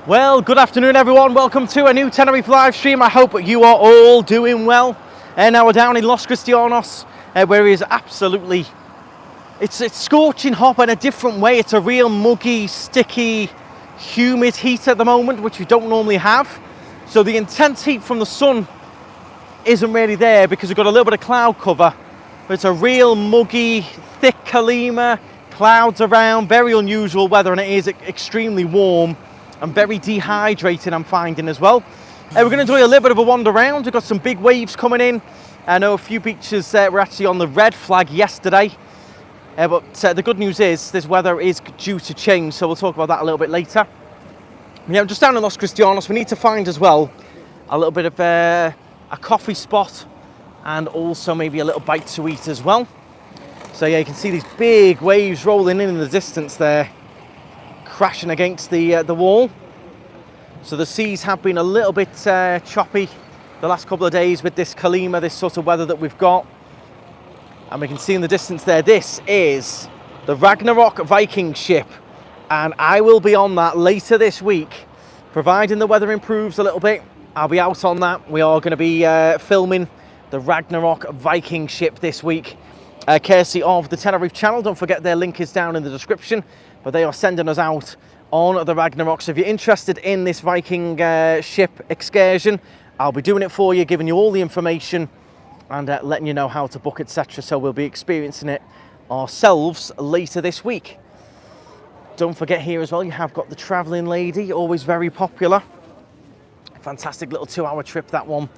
Well, good afternoon everyone. Welcome to a new Tenerife live stream. I hope you are all doing well. And now we're down in Los Cristianos, where it is absolutely, it's scorching hot in a different way. It's a real muggy, sticky, humid heat at the moment, which we don't normally have. So the intense heat from the sun isn't really there because we've got a little bit of cloud cover. But it's a real muggy, thick Calima, clouds around, very unusual weather, and it is extremely warm. I'm very dehydrated, I'm finding as well. We're going to do a little bit of a wander around. We've got some big waves coming in. I know a few beaches were actually on the red flag yesterday. But the good news is this weather is due to change, so we'll talk about that a little bit later. Yeah, I'm just down in Los Cristianos. We need to find as well a little bit of a coffee spot and also maybe a little bite to eat as well. So yeah, you can see these big waves rolling in the distance there, crashing against the wall. So the seas have been a little bit choppy the last couple of days with this Calima, this sort of weather that we've got. And we can see in the distance there, this is the Ragnarok Viking ship. And I will be on that later this week, providing the weather improves a little bit. I'll be out on that. We are going to be filming the Ragnarok Viking ship this week, courtesy of the Tenerife channel. Don't forget their link is down in the description. But they are sending us out on the Ragnarok. So if you're interested in this Viking ship excursion, I'll be doing it for you, giving you all the information and letting you know how to book, etc. So we'll be experiencing it ourselves later this week. Don't forget here as well, you have got the Travelling Lady, always very popular. Fantastic little 2-hour trip, that one.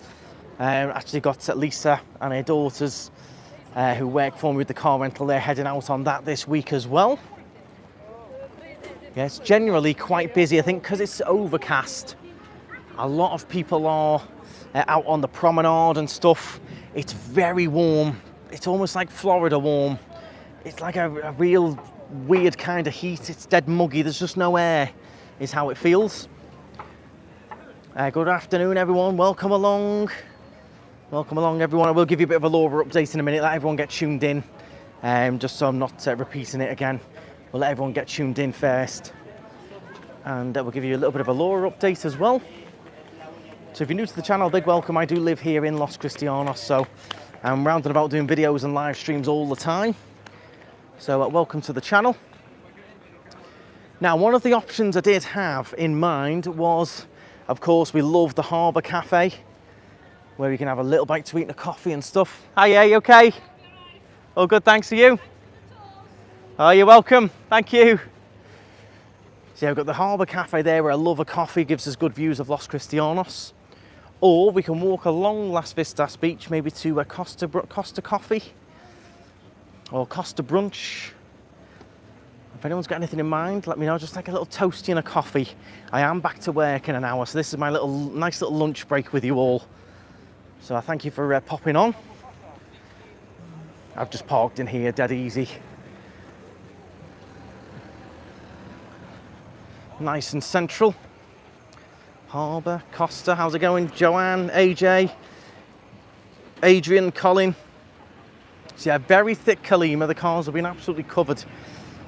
Actually got Lisa and her daughters who work for me with the car rental. They're heading out on that this week as well. Yeah, it's generally quite busy, I think, because it's overcast. A lot of people are out on the promenade and stuff. It's very warm. It's almost like Florida warm. It's like a real weird kind of heat. It's dead muggy. There's just no air, is how it feels. Good afternoon, everyone. Welcome along. Welcome along, everyone. I will give you a bit of a lower update in a minute. Let everyone get tuned in, just so I'm not repeating it again. We'll let everyone get tuned in first, and we'll give you a little bit of a lower update as well. So if you're new to the channel, big welcome. I do live here in Los Cristianos, so I'm round and about doing videos and live streams all the time. So welcome to the channel. Now, one of the options I did have in mind was, of course, we love the Harbour Cafe, where you can have a little bite to eat and a coffee and stuff. Hi, yeah, you okay? All good, thanks to you. Oh, you're welcome. Thank you. So yeah, we've got the Harbour Cafe there where I love a coffee, gives us good views of Los Cristianos. Or we can walk along Las Vistas Beach, maybe to Costa Coffee or Costa Brunch. If anyone's got anything in mind, let me know. Just like a little toasty and a coffee. I am back to work in an hour, so this is my nice little lunch break with you all. So I thank you for popping on. I've just parked in here, dead easy. Nice and central. Harbour, Costa, how's it going? Joanne, AJ, Adrian, Colin. So yeah, very thick Calima. The cars have been absolutely covered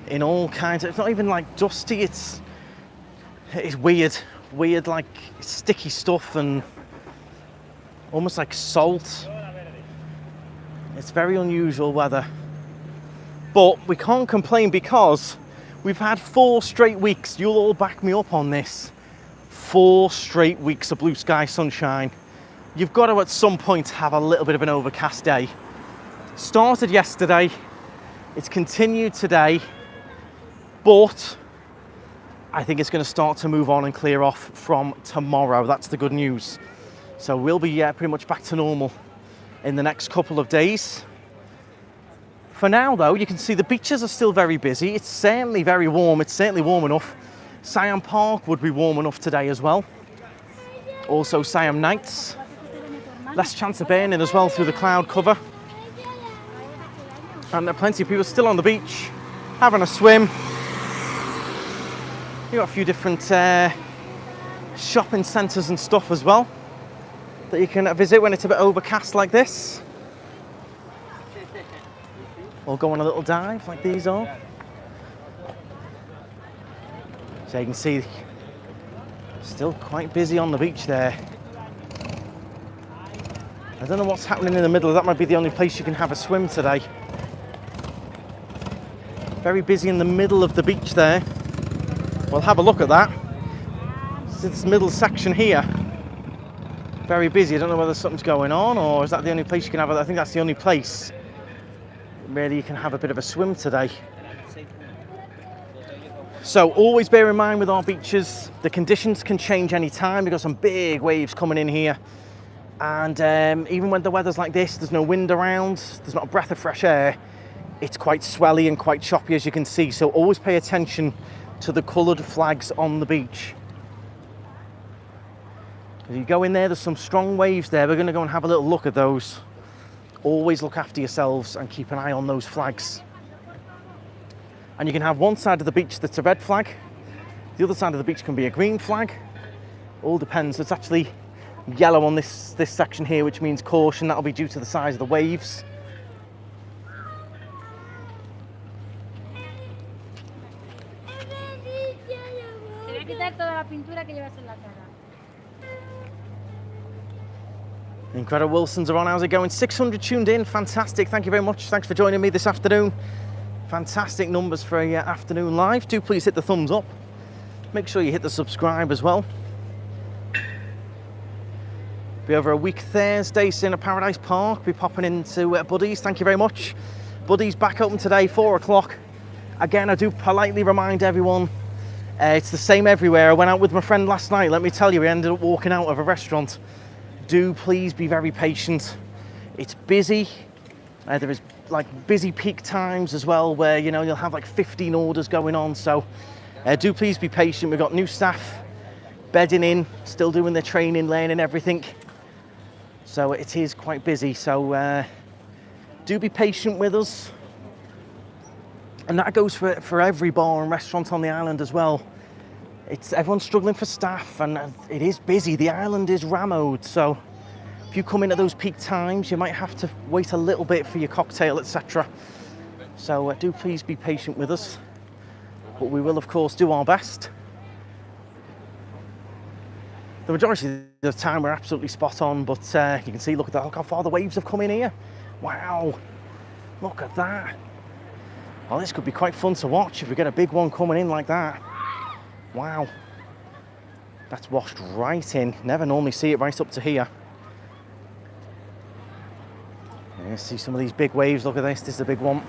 in all kinds of, it's not even like dusty, it's weird like sticky stuff and almost like salt. It's very unusual weather. But we can't complain because we've had 4 straight weeks, you'll all back me up on this, 4 straight weeks of blue sky sunshine. You've got to at some point have a little bit of an overcast day. Started yesterday, it's continued today, but I think it's going to start to move on and clear off from tomorrow. That's the good news. So we'll be pretty much back to normal in the next couple of days. For now, though, you can see the beaches are still very busy. It's certainly very warm. It's certainly warm enough. Siam Park would be warm enough today as well. Also Siam nights. Less chance of burning as well through the cloud cover. And there are plenty of people still on the beach, having a swim. You've got a few different shopping centres and stuff as well that you can visit when it's a bit overcast like this. Or go on a little dive like these are. So you can see Still quite busy on the beach there. I don't know what's happening in the middle. That might be the only place you can have a swim today. Very busy in the middle of the beach there. We'll have a look at that. This middle section here, very busy. I don't know whether something's going on, or is that the only place you can have it? I think that's the only place really you can have a bit of a swim today. So always bear in mind with our beaches, the conditions can change any time. We've got some big waves coming in here, and even when the weather's like this, there's no wind around, there's not a breath of fresh air, it's quite swelly and quite choppy, as you can see. So always pay attention to the coloured flags on the beach. As you go in there, there's some strong waves there. We're going to go and have a little look at those. Always look after yourselves and keep an eye on those flags. And you can have one side of the beach that's a red flag. The other side of the beach can be a green flag. All depends. It's actually yellow on this section here, which means caution. That'll be due to the size of the waves. Incredible Wilsons are on. How's it going? 600 tuned in. Fantastic. Thank you very much. Thanks for joining me this afternoon. Fantastic numbers for a afternoon live. Do please hit the thumbs up. Make sure you hit the subscribe as well. Be over a week Thursday, staying at Paradise Park. Be popping into Buddy's. Thank you very much. Buddy's back open today, 4 o'clock. Again, I do politely remind everyone, it's the same everywhere. I went out with my friend last night. Let me tell you, we ended up walking out of a restaurant. Do please be very patient. It's busy. There is like busy peak times as well, where you'll have like 15 orders going on. So do please be patient. We've got new staff bedding in, still doing their training, learning everything. So it is quite busy. So do be patient with us. And that goes for every bar and restaurant on the island as well. Everyone's struggling for staff, and it is busy. The island is rammed, so if you come in at those peak times, you might have to wait a little bit for your cocktail, etc. So do please be patient with us, but we will of course do our best. The majority of the time we're absolutely spot on, but you can see, look how far the waves have come in here. Wow, look at that. Well, this could be quite fun to watch if we get a big one coming in like that. Wow, that's washed right in. Never normally see it right up to here. You see some of these big waves. Look at this. This is a big one.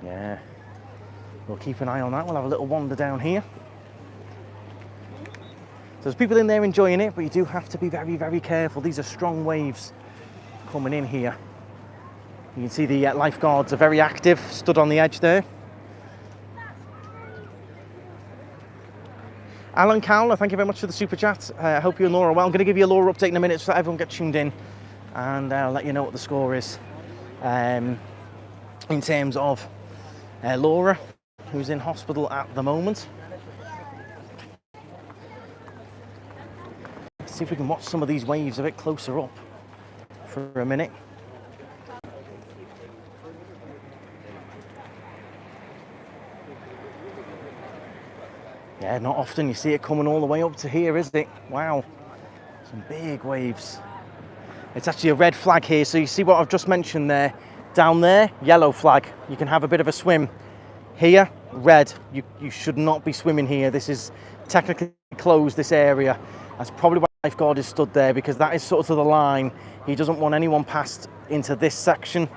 Yeah, we'll keep an eye on that. We'll have a little wander down here. So there's people in there enjoying it, but you do have to be very, very careful. These are strong waves coming in here. You can see the lifeguards are very active, stood on the edge there. Alan Cowler, thank you very much for the super chat. I hope you and Laura are well. I'm going to give you a Laura update in a minute so that everyone gets tuned in, and I'll let you know what the score is in terms of Laura, who's in hospital at the moment. Let's see if we can watch some of these waves a bit closer up for a minute. Yeah, not often you see it coming all the way up to here, is it? Wow, some big waves. It's actually a red flag here, so you see what I've just mentioned there. Down there, yellow flag. You can have a bit of a swim. Here, red. You should not be swimming here. This is technically closed, this area. That's probably why the lifeguard is stood there, because that is sort of the line. He doesn't want anyone past into this section.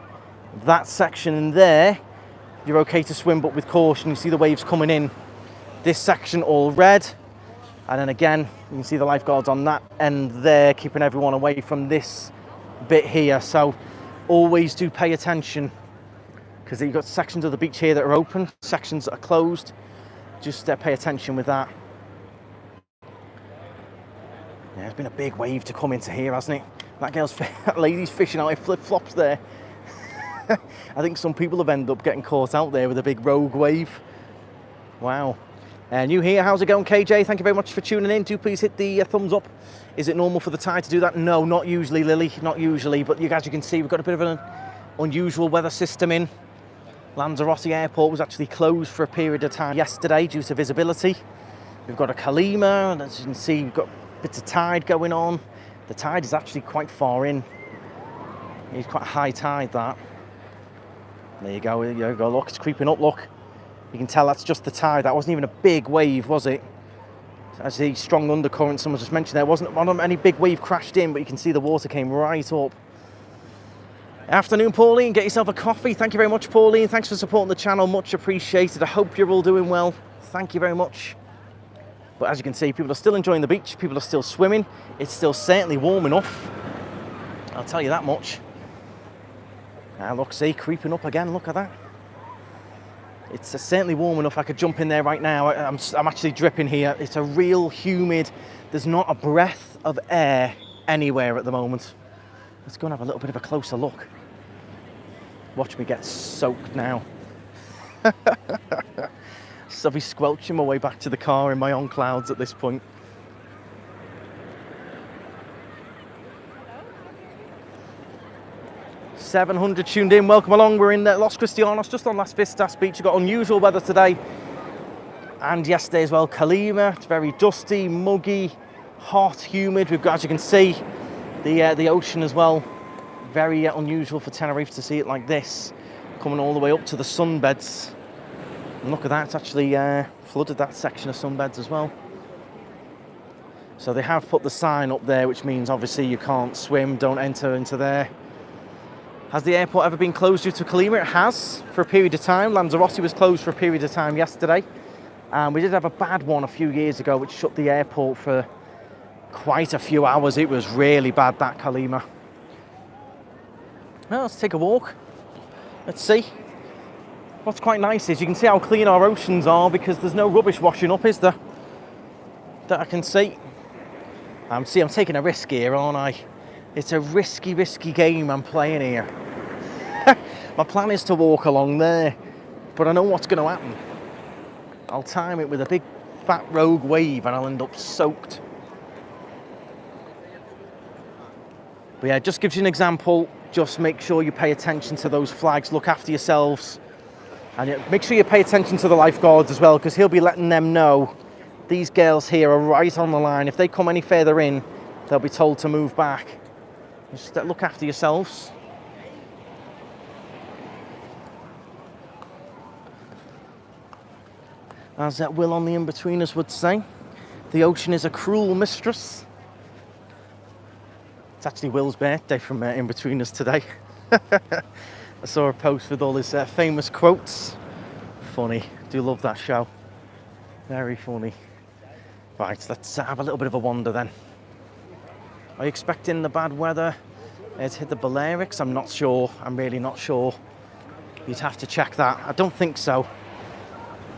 That section in there, you're okay to swim, but with caution. You see the waves coming in. This section all red, and then again you can see the lifeguards on that end there, keeping everyone away from this bit here. So always do pay attention, because you've got sections of the beach here that are open, sections that are closed. Just pay attention with that. Yeah, it's been a big wave to come into here, hasn't it? That lady's fishing out in flip-flops there. I think some people have ended up getting caught out there with a big rogue wave. Wow. New here, how's it going, KJ? Thank you very much for tuning in. Do please hit the thumbs up. Is it normal for the tide to do that? No, not usually, Lily, not usually. But as you can see, we've got a bit of an unusual weather system in. Lanzarote Airport was actually closed for a period of time yesterday due to visibility. We've got a Calima, and as you can see, we've got bits of tide going on. The tide is actually quite far in. It's quite high tide, that. There you go, look, it's creeping up, look. You can tell that's just the tide. That wasn't even a big wave, was it? As the strong undercurrent someone just mentioned, there wasn't any big wave crashed in, but you can see the water came right up. Afternoon, Pauline. Get yourself a coffee. Thank you very much, Pauline. Thanks for supporting the channel. Much appreciated. I hope you're all doing well. Thank you very much. But as you can see, people are still enjoying the beach. People are still swimming. It's still certainly warm enough. I'll tell you that much. Now look, see, creeping up again. Look at that. It's certainly warm enough. I could jump in there right now. I'm actually dripping here. It's a real humid. There's not a breath of air anywhere at the moment. Let's go and have a little bit of a closer look. Watch me get soaked now. So I'll be squelching my way back to the car in my own clouds at this point. Hello. 700 tuned in. Welcome along. We're in Los Cristianos, just on Las Vistas Beach. We've got unusual weather today. And yesterday as well, Calima. It's very dusty, muggy, hot, humid. We've got, as you can see, the ocean as well. Very unusual for Tenerife to see it like this, coming all the way up to the sunbeds. And look at that, it's actually flooded that section of sunbeds as well. So they have put the sign up there, which means obviously you can't swim, don't enter into there. Has the airport ever been closed due to Calima? It has, for a period of time. Lanzarote was closed for a period of time yesterday. And we did have a bad one a few years ago, which shut the airport for quite a few hours. It was really bad, that Calima. Well, let's take a walk. Let's see. What's quite nice is you can see how clean our oceans are because there's no rubbish washing up, is there? That I can see. I'm taking a risk here, aren't I? It's a risky game I'm playing here. My plan is to walk along there, but I know what's going to happen. I'll time it with a big fat rogue wave and I'll end up soaked. But yeah, it just gives you an example. Just make sure you pay attention to those flags. Look after yourselves. And make sure you pay attention to the lifeguards as well, because he'll be letting them know these girls here are right on the line. If they come any further in, they'll be told to move back. Just look after yourselves. As Will on the In-Betweeners would say, the ocean is a cruel mistress. It's actually Will's birthday from In-Betweeners today. I saw a post with all his famous quotes. Funny, do love that show. Very funny. Right, let's have a little bit of a wander then. Are you expecting the bad weather to hit the Balearics? I'm not sure. I'm really not sure. You'd have to check that. I don't think so.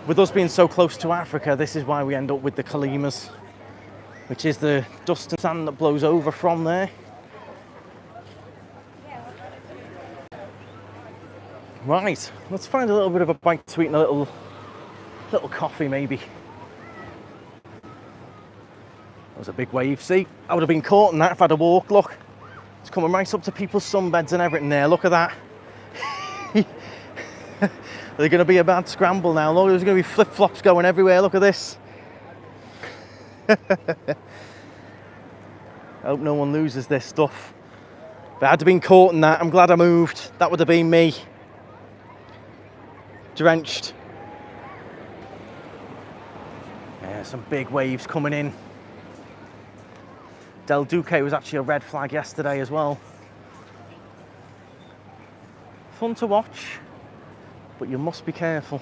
With us being so close to Africa, this is why we end up with the Calimas, which is the dust and sand that blows over from there. Right, let's find a little bit of a bite to eat and a little coffee maybe. That was a big wave, see? I would have been caught in that if I'd have walked, look. It's coming right up to people's sunbeds and everything there, look at that. There's going to be a bad scramble now, look, there's going to be flip-flops going everywhere, look at this. I hope no one loses their stuff. But I'd have been caught in that, I'm glad I moved. That would have been me. Drenched. Yeah, some big waves coming in. Del Duque was actually a red flag yesterday as well. Fun to watch, but you must be careful.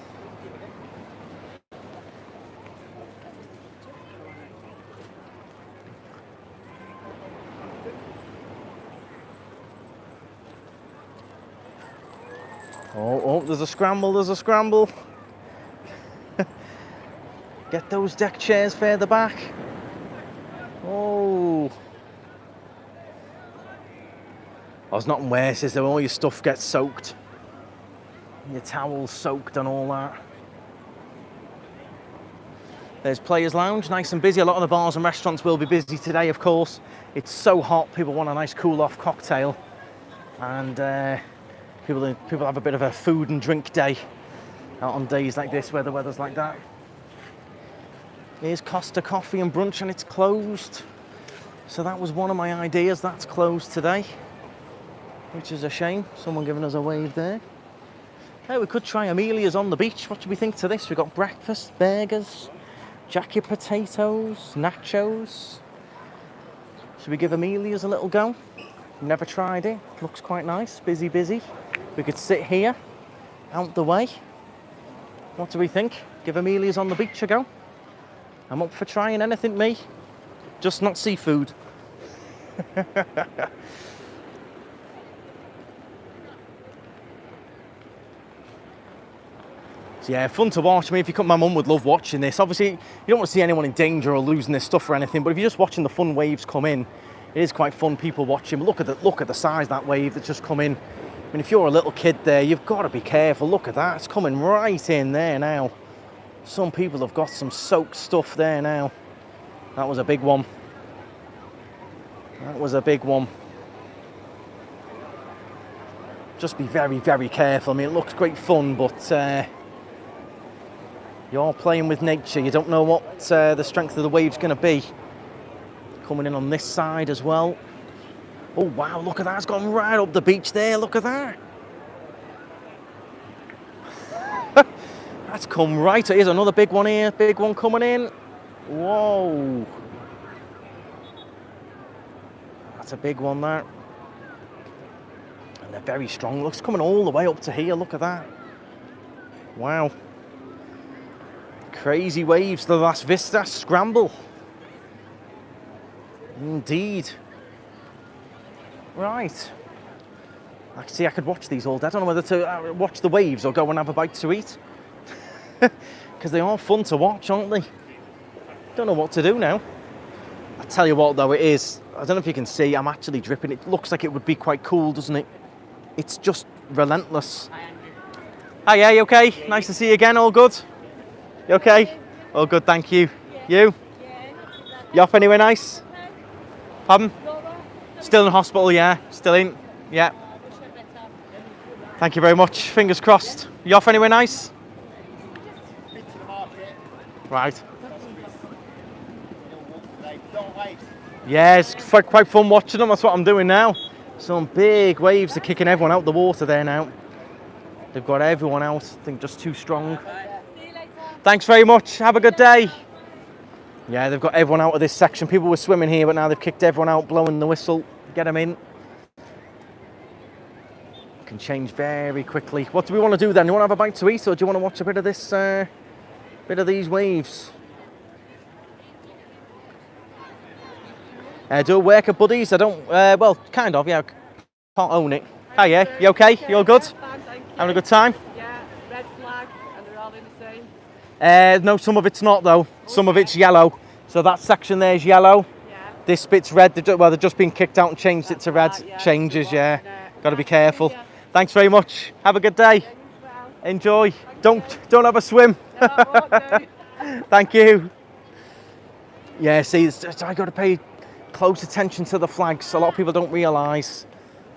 Oh, there's a scramble, there's a scramble. Get those deck chairs further back. Oh. There's nothing worse, is there? All your stuff gets soaked. Your towels soaked and all that. There's Players Lounge, nice and busy. A lot of the bars and restaurants will be busy today, of course. It's so hot, people want a nice cool-off cocktail. And People have a bit of a food and drink day out on days like this where the weather's like that. Here's Costa Coffee and Brunch, and it's closed. So that was one of my ideas. That's closed today, which is a shame. Someone giving us a wave there. Hey, we could try Amelia's on the beach. What do we think to this? We've got breakfast, burgers, jacket potatoes, nachos. Should we give Amelia's a little go? Never tried it. Looks quite nice. Busy, busy. We could sit here, out the way. What do we think? Give Amelia's on the beach a go? I'm up for trying anything, me. Just not seafood. So yeah, fun to watch. I mean, if you come, my mum would love watching this. Obviously, you don't want to see anyone in danger or losing their stuff or anything, but if you're just watching the fun waves come in, it is quite fun, people watching. Look at the size of that wave that's just come in. I mean, if you're a little kid there, you've got to be careful. Look at that, it's coming right in there now. Some people have got some soaked stuff there now. That was a big one. That was a big one. Just be very, very careful. I mean, it looks great fun, but you're playing with nature. You don't know what the strength of the wave's going to be. Coming in on this side as well. Oh, wow, look at that. It's gone right up the beach there. Look at that. That's come right. Here's another big one here. Big one coming in. Whoa. That's a big one there. And they're very strong. Looks coming all the way up to here. Look at that. Wow. Crazy waves. The Las Vista Scramble. Indeed. Right. I can see I could watch these all day. I don't know whether to watch the waves or go and have a bite to eat. Because they are fun to watch, aren't they? Don't know what to do now. I tell you what though, it is. I don't know if you can see, I'm actually dripping. It looks like it would be quite cool, doesn't it? It's just relentless. Hi, yeah, you okay? Nice to see you again, all good? You okay? All good, thank you. You? You off anywhere nice? Pardon? Still in hospital, yeah. Still in, yeah. Thank you very much. Fingers crossed. You off anywhere nice? Right. Yeah, it's quite fun watching them. That's what I'm doing now. Some big waves are kicking everyone out the water there now. They've got everyone out. I think just too strong. Thanks very much. Have a good day. Yeah, they've got everyone out of this section. People were swimming here, but now they've kicked everyone out, blowing the whistle. Get them in. Can change very quickly. What do we want to do then? Do you want to have a bite to eat, or do you want to watch a bit of this, bit of these waves? Do a work at Buddies. I don't, well, kind of, yeah. Can't own it. Hi, yeah. You okay? You all good? Fine, thank you. Having a good time? Yeah, red flag, and they're all in the same. No, some of it's not though. Some of it's yellow. So that section there is yellow. Yeah. This bit's red. Well, they've just been kicked out and changed it to red. Right, yeah. Changes, yeah. Got to be Nice careful. to see you. Thanks very much. Have a good day. Well, Enjoy. Don't have a swim. no, I won't do. Thank you. Yeah, see, I got to pay close attention to the flags. A lot of people don't realise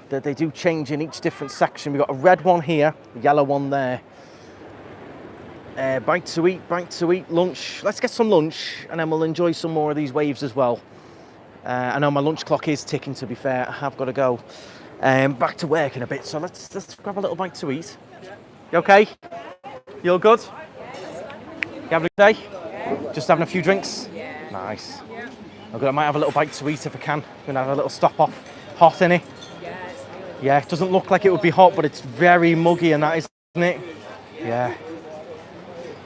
that they do change in each different section. We've got a red one here, a yellow one there. Bite to eat, lunch. Let's get some lunch and then we'll enjoy some more of these waves as well. I know my lunch clock is ticking, to be fair. I have got to go. Back to work in a bit, so let's grab a little bite to eat. You okay? You all good? You having a good day? Just having a few drinks? Nice. I might have a little bite to eat if I can. I'm going to have a little stop off. Hot, innit? Yeah, it doesn't look like it would be hot, but it's very muggy and that, isn't it? Yeah.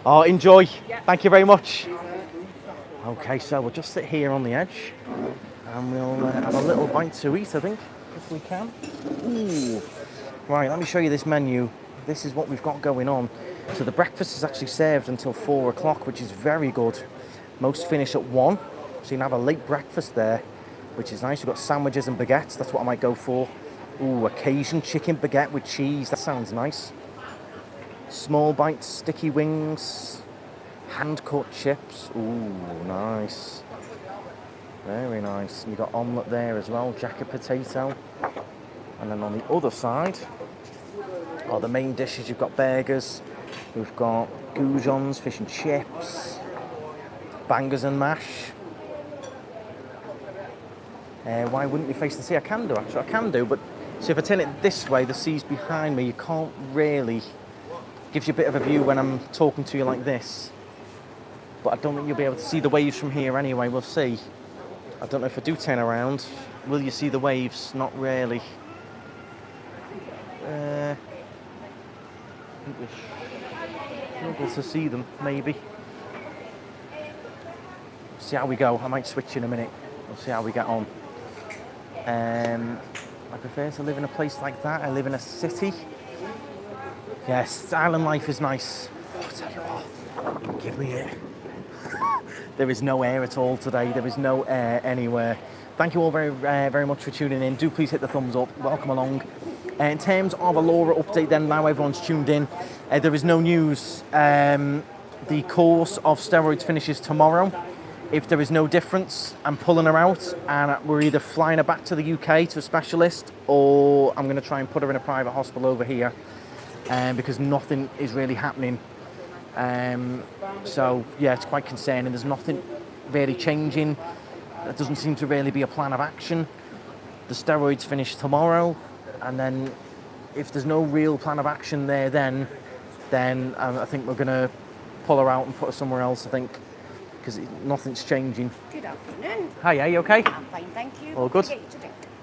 Oh, enjoy. Thank you very much. Okay, so we'll just sit here on the edge and we'll have a little bite to eat, I think, if we can. Ooh. Right, let me show you this menu. This is what we've got going on. So the breakfast is actually served until 4 o'clock, which is very good. Most finish at 1, so you can have a late breakfast there, which is nice. We've got sandwiches and baguettes, that's what I might go for. Ooh, Cajun chicken baguette with cheese, that sounds nice. Small bites, sticky wings, hand-cut chips. Ooh, nice. Very nice. You've got omelette there as well, jacket potato. And then on the other side, Oh, the main dishes, you've got burgers, we've got goujons, fish and chips, bangers and mash. Why wouldn't you face the sea? I can do, actually, I can do, but see, if I turn it this way, the sea's behind me, you can't really, gives you a bit of a view when I'm talking to you like this. But I don't think you'll be able to see the waves from here anyway, we'll see. I don't know if I do turn around, will you see the waves? Not really. I think we'll struggle to see them, maybe. See how we go. I might switch in a minute. We'll see how we get on. I prefer to live in a place like that. I live in a city. Yes, island life is nice. Oh, I tell you what, give me it. There is no air at all today. There is no air anywhere. Thank you all very much for tuning in. Do please hit the thumbs up. Welcome along. In terms of a Laura update then, now everyone's tuned in, there is no news. The course of steroids finishes tomorrow. If there is no difference, I'm pulling her out and we're either flying her back to the UK to a specialist, or I'm going to try and put her in a private hospital over here because nothing is really happening. So yeah, it's quite concerning. There's nothing really changing. There doesn't seem to really be a plan of action. The steroids finish tomorrow, and then if there's no real plan of action there, then I think we're going to pull her out and put her somewhere else, I think, because nothing's changing. Good afternoon. Hi, are you okay? I'm fine, thank you. All good. What can I get you to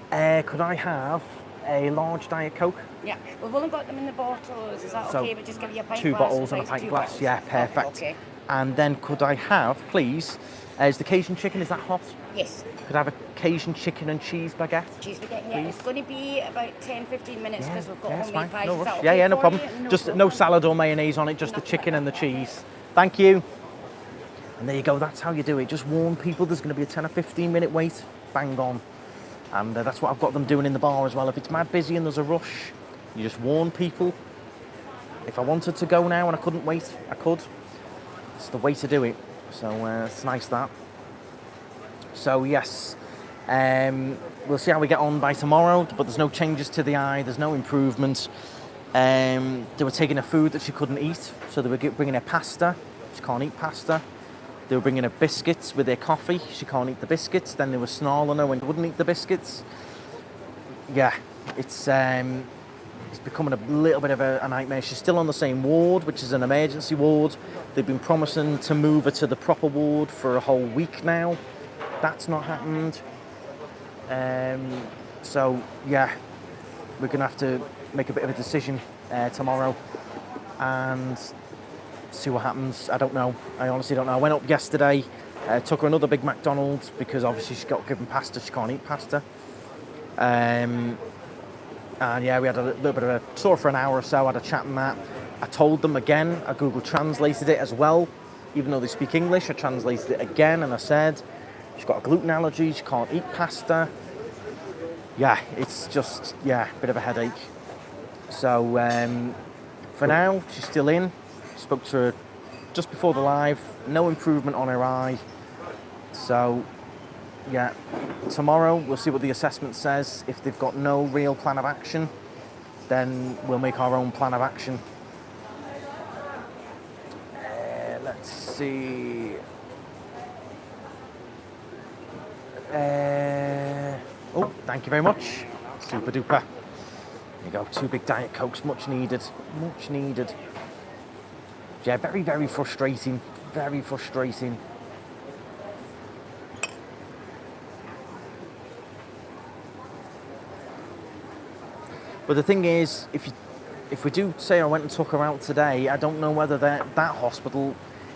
drink? Could I have a large Diet Coke? Yeah, we've only got them in the bottles. Is that So, okay? But just give you a pint 2 glass. bottles and a please? pint 2 glass. bottles. Yeah, perfect. Okay. And then could I have, please, is the Cajun chicken, is that hot? Yes. Could I have a Cajun chicken and cheese baguette? Cheese baguette, yeah. Please. It's going to be about 10-15 minutes because we've got it's homemade fine. pies. No Is that rush. okay Yeah, no for problem. you? Just no salad or mayonnaise on it, just the chicken and the cheese. Thank you. And there you go, that's how you do it. Just warn people there's going to be a 10 or 15 minute wait. Bang on. And that's what I've got them doing in the bar as well. If it's mad busy and there's a rush, you just warn people. If I wanted to go now and I couldn't wait, I could. It's the way to do it. So it's nice that. So yes, we'll see how we get on by tomorrow, but there's no changes to the eye, there's no improvement. They were taking her food that she couldn't eat, so they were bringing her pasta. She can't eat pasta. They were bringing her biscuits with their coffee. She can't eat the biscuits. Then they were snarling her when she wouldn't eat the biscuits. Yeah, it's becoming a little bit of a nightmare. She's still on the same ward, which is an emergency ward. They've been promising to move her to the proper ward for a whole week now. That's not happened. So yeah, we're gonna have to make a bit of a decision tomorrow and see what happens. I don't know. I honestly don't know. I went up yesterday, took her another big McDonald's because obviously she got given pasta. She can't eat pasta. And yeah, we had a little bit of a tour for an hour or so, had a chat and that. I told them again, I Google translated it as well. Even though they speak English, I translated it again and I said, she's got a gluten allergy, she can't eat pasta. Yeah, it's just, yeah, a bit of a headache. So for now, she's still in. Spoke to her just before the live, no improvement on her eye. So yeah, tomorrow we'll see what the assessment says. If they've got no real plan of action, then we'll make our own plan of action. Let's see. Oh, thank you very much. Super duper. There you go, 2 big Diet Cokes, much needed, much needed. Yeah, very, very frustrating, very frustrating. But the thing is, if we do say I went and took her out today, I don't know whether that hospital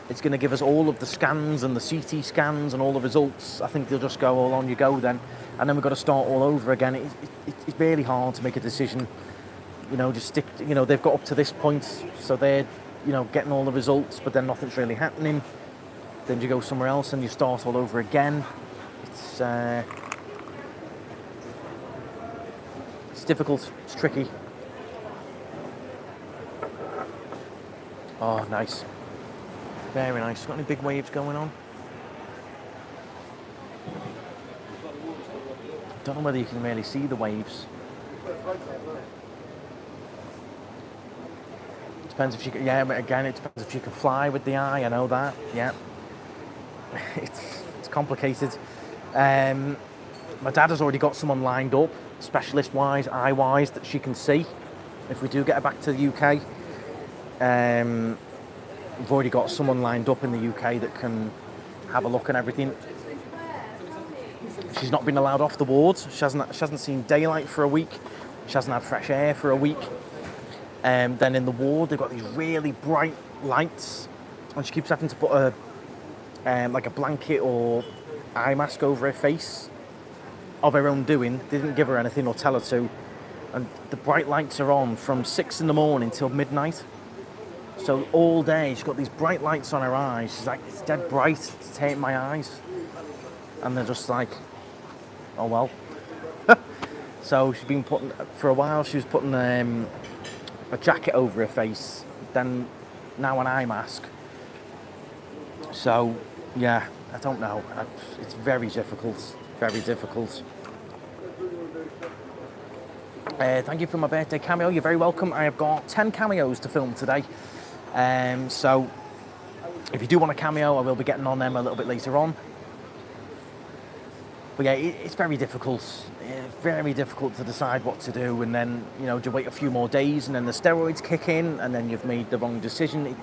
is going to give us all of the scans and the CT scans and all the results. I think they'll just go, all on you go then. And then we've got to start all over again. It's really hard to make a decision. You know, just stick, you know, they've got up to this point, so they're, you know, getting all the results, but then nothing's really happening. Then you go somewhere else and you start all over again. It's difficult, it's tricky. Oh, nice. Very nice. Got any big waves going on? Don't know whether you can really see the waves. depends if she can, yeah, but again, it depends if she can fly with the eye, I know that, yeah. It's complicated. My dad has already got someone lined up, specialist-wise, eye-wise, that she can see if we do get her back to the UK. We've already got someone lined up in the UK that can have a look and everything. She's not been allowed off the wards. She hasn't seen daylight for a week. She hasn't had fresh air for a week. Then in the ward, they've got these really bright lights, and she keeps having to put like a blanket or eye mask over her face of her own doing. They didn't give her anything or tell her to. And the bright lights are on from 6 in the morning till midnight. So all day she's got these bright lights on her eyes. She's like, it's dead bright, it's hurting my eyes. And they're just like, oh well. So she's been putting, for a while she was putting a jacket over her face, then now an eye mask. So yeah, I don't know. It's very difficult, very difficult. Thank you for my birthday cameo. You're very welcome. I have got 10 cameos to film today. So if you do want a cameo, I will be getting on them a little bit later on. But yeah, it's very difficult. Very difficult to decide what to do, and then, you know, to wait a few more days and then the steroids kick in and then you've made the wrong decision.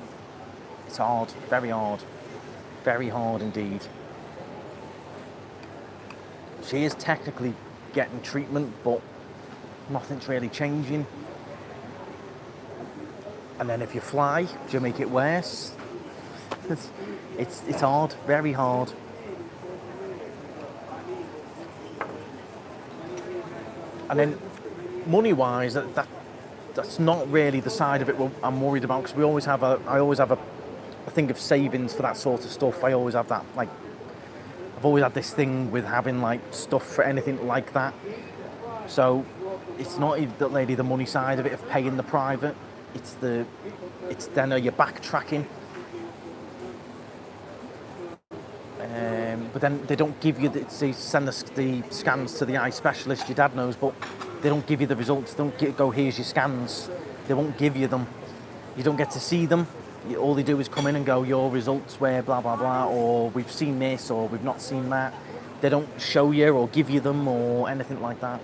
It's hard, very hard indeed. She is technically getting treatment, but nothing's really changing. And then if you fly, do you make it worse? It's hard, very hard. And then money-wise, that's not really the side of it I'm worried about, because I always have a thing of savings for that sort of stuff. I always have that, like, I've always had this thing with having like stuff for anything like that. So it's not even the money side of it of paying the private. It's then you're backtracking. But then they don't give you they send the scans to the eye specialist. Your dad knows, but they don't give you the results. They don't go, here's your scans. They won't give you them. You don't get to see them. All they do is come in and go, your results were blah blah blah, or we've seen this, or we've not seen that. They don't show you or give you them or anything like that.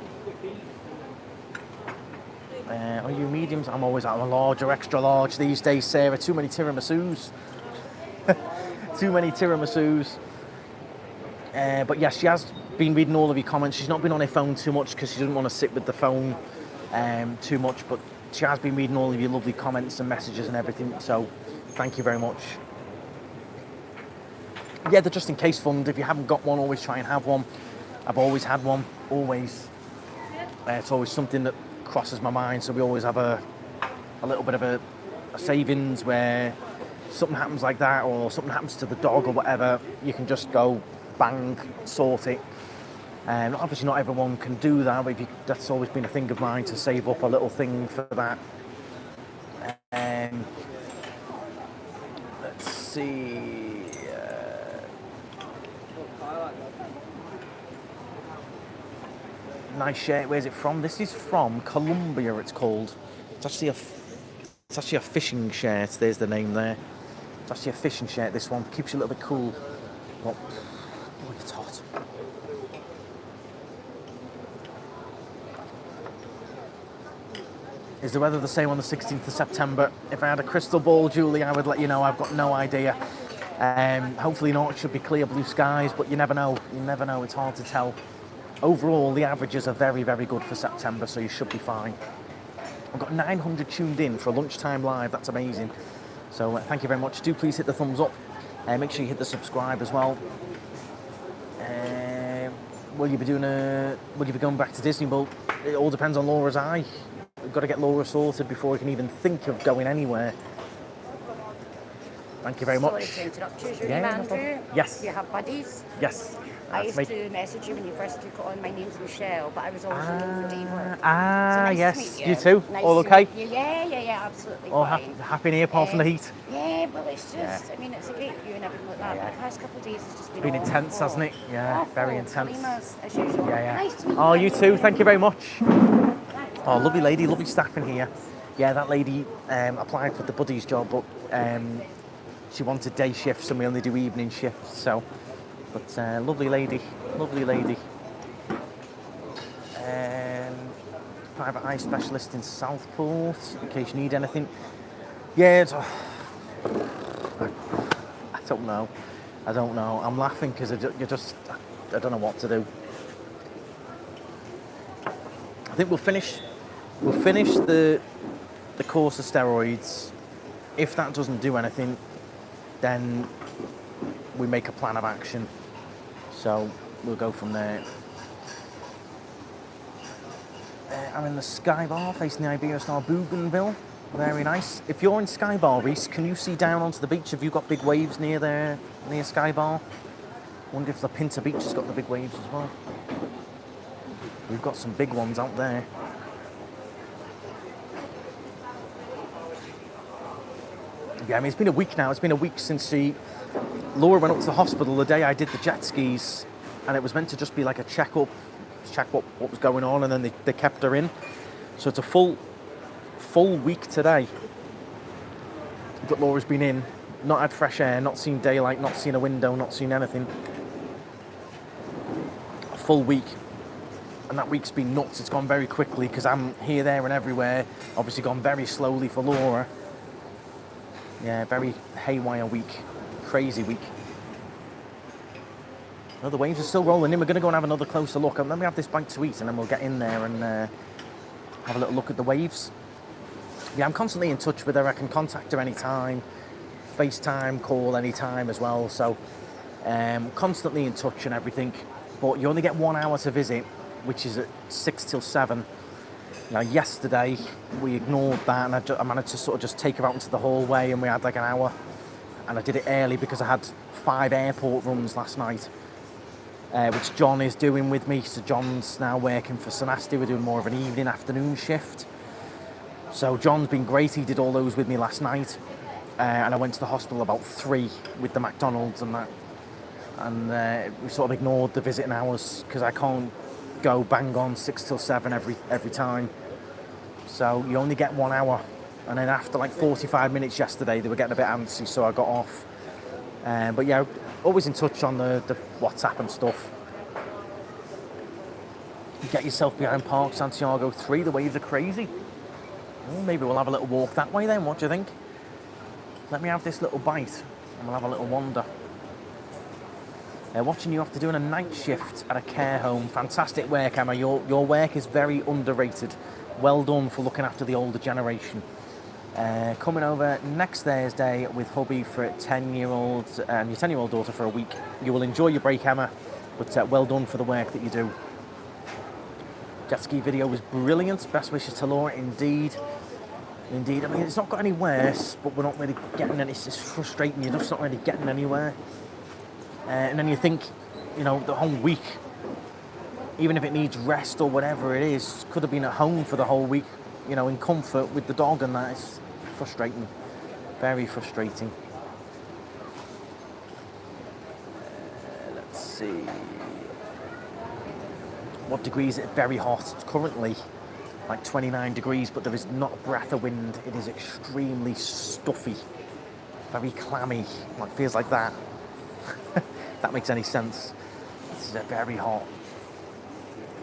Are you mediums? I'm always at a large or extra large these days, Sarah. Too many tiramisus. Too many tiramisus. But yes, she has been reading all of your comments. She's not been on her phone too much because she doesn't want to sit with the phone too much, but she has been reading all of your lovely comments and messages and everything, so thank you very much. Yeah, the just in case fund, if you haven't got one, always try and have one. I've always had one, always. It's always something that crosses my mind, so we always have a little bit of a savings where something happens like that, or something happens to the dog or whatever, you can just go bang, sort it. Obviously not everyone can do that, but that's always been a thing of mine, to save up a little thing for that. Let's see. Nice shirt. Where's it from? This is from Colombia, it's called. It's actually a fishing shirt. There's the name there. It's actually a fishing shirt, this one. Keeps you a little bit cool. But, oh, it's hot. Is the weather the same on the 16th of September? If I had a crystal ball, Julie, I would let you know. I've got no idea. Hopefully not. It should be clear blue skies, but you never know. You never know. It's hard to tell. Overall, the averages are very, very good for September, so you should be fine. I've got 900 tuned in for a lunchtime live. That's amazing. So thank you very much. Do please hit the thumbs up. Make sure you hit the subscribe as well. Will you be going back to Disney? Well, it all depends on Laura's eye. We've got to get Laura sorted before we can even think of going anywhere. Thank you very much. Sorry to interrupt you. Is your Yeah, name no Andrew? problem. Yes. You have buddies? Yes. I used to message you when you first took it on. My name's Michelle, but I was always looking for day work. So nice yes. to meet You too? Nice All to okay? meet you. Yeah, absolutely All fine. happy in here apart from the heat? Yeah, well, it's just, I mean, it's a great view and everything like that, but the past couple of days has just been It's been intense, awful. hasn't it? Yeah, very Awful. intense. Calima's, as usual. Yeah. Nice to meet you. Oh, you too. Thank you very much. Oh, lovely lady, lovely staff in here. Yeah, that lady applied for the buddies job, but she wanted day shifts and we only do evening shifts, so. But lovely lady, lovely lady. Private eye specialist in Southport, in case you need anything. Yeah, I don't know. I don't know. I'm laughing because I don't know what to do. I think we'll finish the course of steroids. If that doesn't do anything, then we make a plan of action. So we'll go from there. I'm in the Sky Bar facing the Iberia Star Bougainville. Very nice. If you're in Sky Bar, Reese, can you see down onto the beach? Have you got big waves near there, near Sky Bar? Wonder if the Pinta Beach has got the big waves as well. We've got some big ones out there. Yeah, I mean, it's been a week now. It's been a week since Laura went up to the hospital the day I did the jet skis, and it was meant to just be like a check-up, check what was going on, and then they kept her in. So it's a full week today that Laura's been in, not had fresh air, not seen daylight, not seen a window, not seen anything. A full week. And that week's been nuts. It's gone very quickly because I'm here, there and everywhere. Obviously gone very slowly for Laura. Yeah, very haywire week. Crazy week. Oh, the waves are still rolling in. We're going to go and have another closer look. Let me have this bite to eat and then we'll get in there and have a little look at the waves. Yeah, I'm constantly in touch with her. I can contact her anytime. FaceTime, call anytime as well. So constantly in touch and everything. But you only get 1 hour to visit, which is at 6 till 7. Now, yesterday, we ignored that, and I managed to sort of just take her out into the hallway, and we had like an hour. And I did it early because I had 5 airport runs last night, which John is doing with me. So John's now working for Sanasti. We're doing more of an evening, afternoon shift. So John's been great. He did all those with me last night. And I went to the hospital about 3 with the McDonald's and that. And we sort of ignored the visiting hours because I can't go bang on 6 till 7 every time. So you only get 1 hour. And then after like 45 minutes yesterday, they were getting a bit antsy, so I got off. But yeah, always in touch on the WhatsApp and stuff. Get yourself behind Park Santiago 3. The waves are crazy. Well, maybe we'll have a little walk that way then. What do you think? Let me have this little bite and we'll have a little wander. Watching you after doing a night shift at a care home. Fantastic work, Emma. Your work is very underrated. Well done for looking after the older generation. Coming over next Thursday with hubby for a 10-year-old and your 10-year-old daughter for a week. You will enjoy your break, Emma, but well done for the work that you do. Jet ski video was brilliant. Best wishes to Laura, indeed. Indeed. I mean, it's not got any worse, but we're not really getting any. It's frustrating. You're just not really getting anywhere. And then you think, you know, the whole week, even if it needs rest or whatever it is, could have been at home for the whole week, you know, in comfort with the dog, and that is frustrating. Very frustrating. Let's see. What degree is it? Very hot. It's currently like 29 degrees, but there is not a breath of wind. It is extremely stuffy, very clammy. Like, feels like that. If that makes any sense. It's very hot,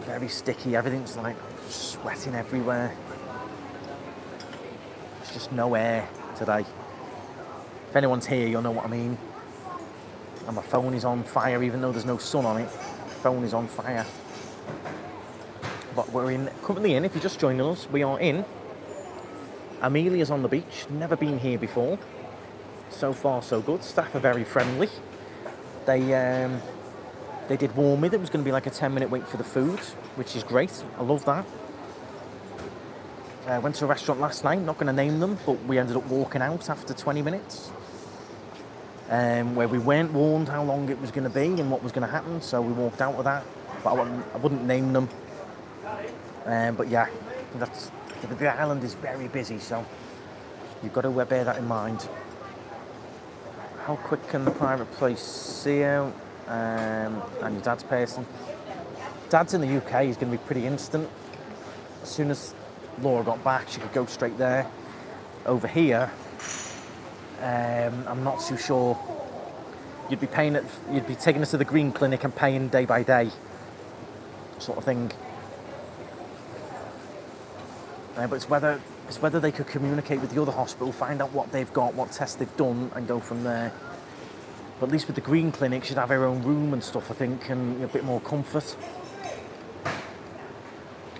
very sticky. Everything's like sweating everywhere. There's just no air today. If anyone's here, you'll know what I mean. And my phone is on fire, even though there's no sun on it. My phone is on fire. But we're currently in, if you're just joining us, we are in Amelia's on the beach. Never been here before. So far, so good. Staff are very friendly. They did warn me that it was going to be like a 10-minute wait for the food, which is great. I love that. I went to a restaurant last night, not going to name them, but we ended up walking out after 20 minutes, where we weren't warned how long it was going to be and what was going to happen, so we walked out of that. But I wouldn't name them. But yeah, the island is very busy, so you've got to bear that in mind. How quick can the private place see you? And your dad's person. Dad's in the UK, he's going to be pretty instant. As soon as Laura got back, she could go straight there. Over here, I'm not too sure. You'd be taking us to the green clinic and paying day by day, sort of thing. But it's whether they could communicate with the other hospital, find out what they've got, what tests they've done, and go from there. But at least with the green clinic, she'd have her own room and stuff, I think, and a bit more comfort.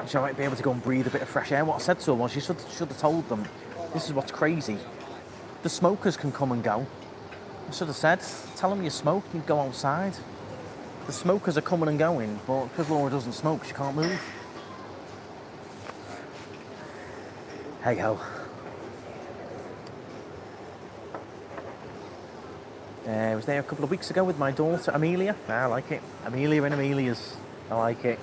She might be able to go and breathe a bit of fresh air. What I said to her was, she should have told them, this is what's crazy. The smokers can come and go. I should have said, tell them you smoke, you go outside. The smokers are coming and going, but because Laura doesn't smoke, she can't move. Hey ho. I was there a couple of weeks ago with my daughter, Amelia. I like it. Amelia and Amelia's. I like it.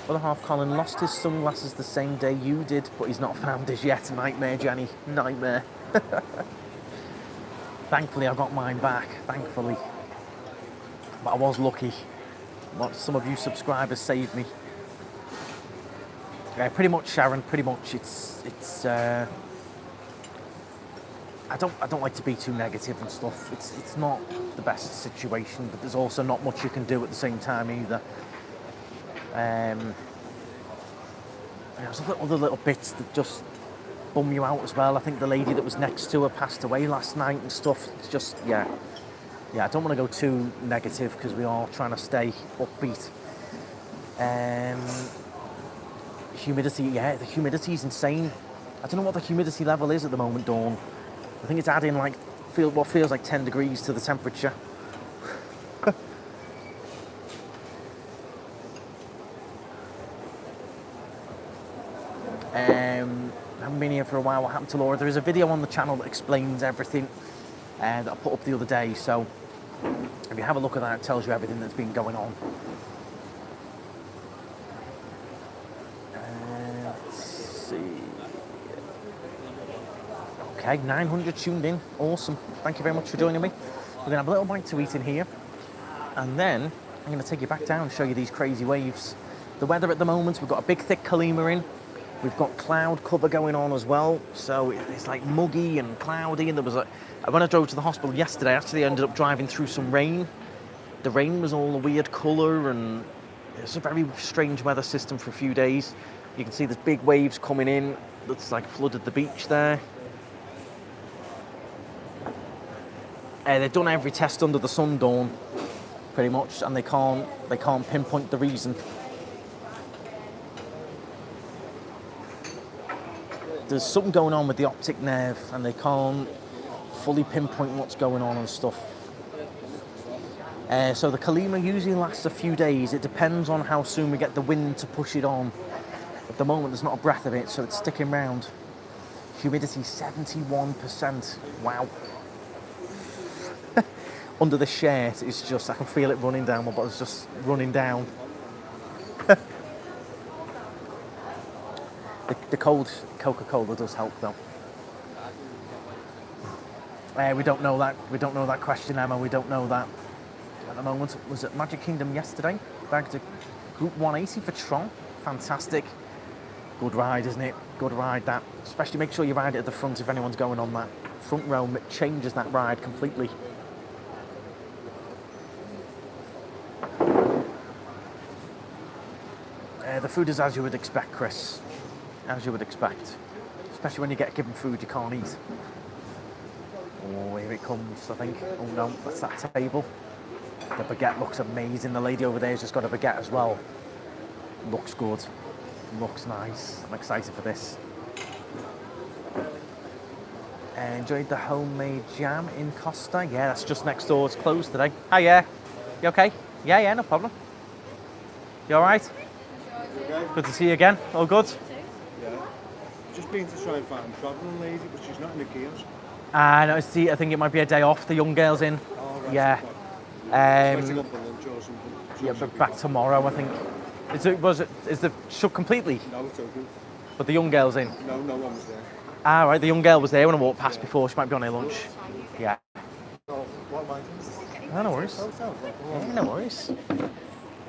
Other half Colin lost his sunglasses the same day you did, but he's not found his yet. Nightmare, Jenny. Nightmare. Thankfully, I got mine back. Thankfully. But I was lucky. Some of you subscribers saved me. Yeah, pretty much, Sharon. Pretty much, it's. I don't like to be too negative and stuff. It's not the best situation, but there's also not much you can do at the same time either. There's other little bits that just bum you out as well. I think the lady that was next to her passed away last night and stuff. It's just, yeah, I don't want to go too negative because we are trying to stay upbeat. Humidity, the humidity is insane. I don't know what the humidity level is at the moment, Dawn. I think it's adding what feels like 10 degrees to the temperature. I haven't been here for a while. What happened to Laura? There is a video on the channel that explains everything that I put up the other day. So if you have a look at that, it tells you everything that's been going on. Let's see. Okay, 900 tuned in. Awesome. Thank you very much for joining me. We're going to have a little bite to eat in here. And then I'm going to take you back down and show you these crazy waves. The weather at the moment, we've got a big thick Calima in. We've got cloud cover going on as well. So it's like muggy and cloudy. And when I drove to the hospital yesterday, I actually ended up driving through some rain. The rain was all a weird colour, and it's a very strange weather system for a few days. You can see there's big waves coming in. That's like flooded the beach there. They've done every test under the sun, Dawn, pretty much, and they can't pinpoint the reason. There's something going on with the optic nerve, and they can't fully pinpoint what's going on and stuff. So the Calima usually lasts a few days. It depends on how soon we get the wind to push it on. At the moment, there's not a breath of it, so it's sticking around. Humidity 71%. Wow. Under the shirt, it's just, I can feel it running down, but it's just running down. The cold Coca-Cola does help, though. We don't know that. We don't know that question, Emma. We don't know that. At the moment, was at Magic Kingdom yesterday. Back to Group 180 for Tron. Fantastic. Good ride, isn't it? Good ride, that. Especially make sure you ride it at the front if anyone's going on that. Front row changes that ride completely. The food is as you would expect, Chris. As you would expect. Especially when you get given food you can't eat. Oh, here it comes, I think. Oh no, that's that table. The baguette looks amazing. The lady over there has just got a baguette as well. Looks good. Looks nice. I'm excited for this. Enjoyed the homemade jam in Costa. Yeah, that's just next door. It's closed today. Hi, yeah. You okay? Yeah, no problem. You all right? Okay. Good to see you again. All good? Yeah. Just been to try and find a travelling lady, but she's not in the kiosk. No, see, I think it might be a day off. The young girl's in. Oh, right. Yeah. Expecting up for lunch or something. Yeah, but back tomorrow, I think. Is the shut completely? No, it's open. But the young girl's in. No one was there. Right. The young girl was there when I walked past before. She might be on her lunch. Yeah. Oh, what am I doing? No worries. Oh, sounds like Yeah, no worries.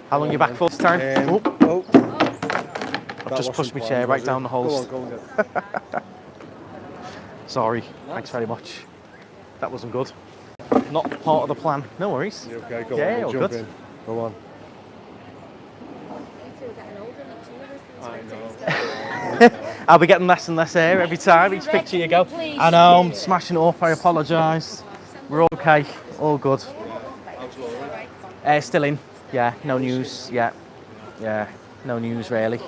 How long are you back for this time? Oh. I've just pushed my chair right down the hole. Go on, go and get it. Sorry, thanks very much. That wasn't good. Not part of the plan. No worries. You okay? Go Yeah, on, all jump good. in. Go on. I'll be getting less and less air every time, each picture you go. I know, I'm smashing it up, I apologise. We're okay, all good. Still in, yeah, no news, yeah, no news really.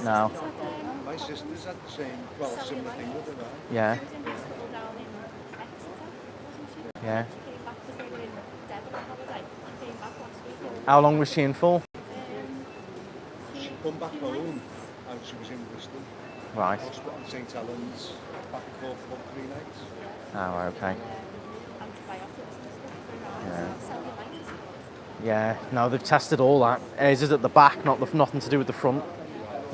No. My sister's had the same, well, similar thing with her, right? Yeah. She was in hospital down in Exeter, wasn't she? Yeah. She came back because they were in Devon on holiday. She came back last week. How long was she in for? She come back home and she was in Bristol. Right. Hospital in St Helens, back and forth for about 3 nights. Oh, okay. Antibiotics and stuff. Yeah. Cellulitis. Yeah, no, they've tested all that. Hers is at the back, nothing to do with the front.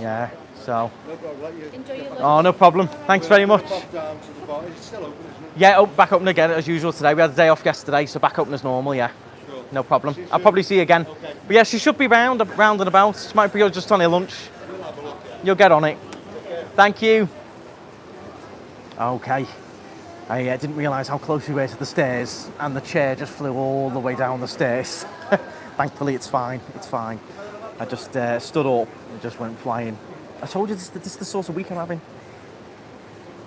Yeah, so. No problem, let you. Enjoy your lunch. Oh, no problem. Thanks very much. Pop down to the bar. It's still open, isn't it? Yeah, oh, back open again as usual today. We had a day off yesterday, so back open as normal, yeah. Cool. No problem. See you I'll soon. probably see you again. Okay. But yeah, she should be round and about. She might be just on her lunch. We'll have a look, yeah. You'll get on it. Okay. Thank you. Okay. I didn't realise how close we were to the stairs, and the chair just flew all the way down the stairs. Thankfully, it's fine. It's fine. I just stood up and just went flying. I told you this is the sort of week I'm having.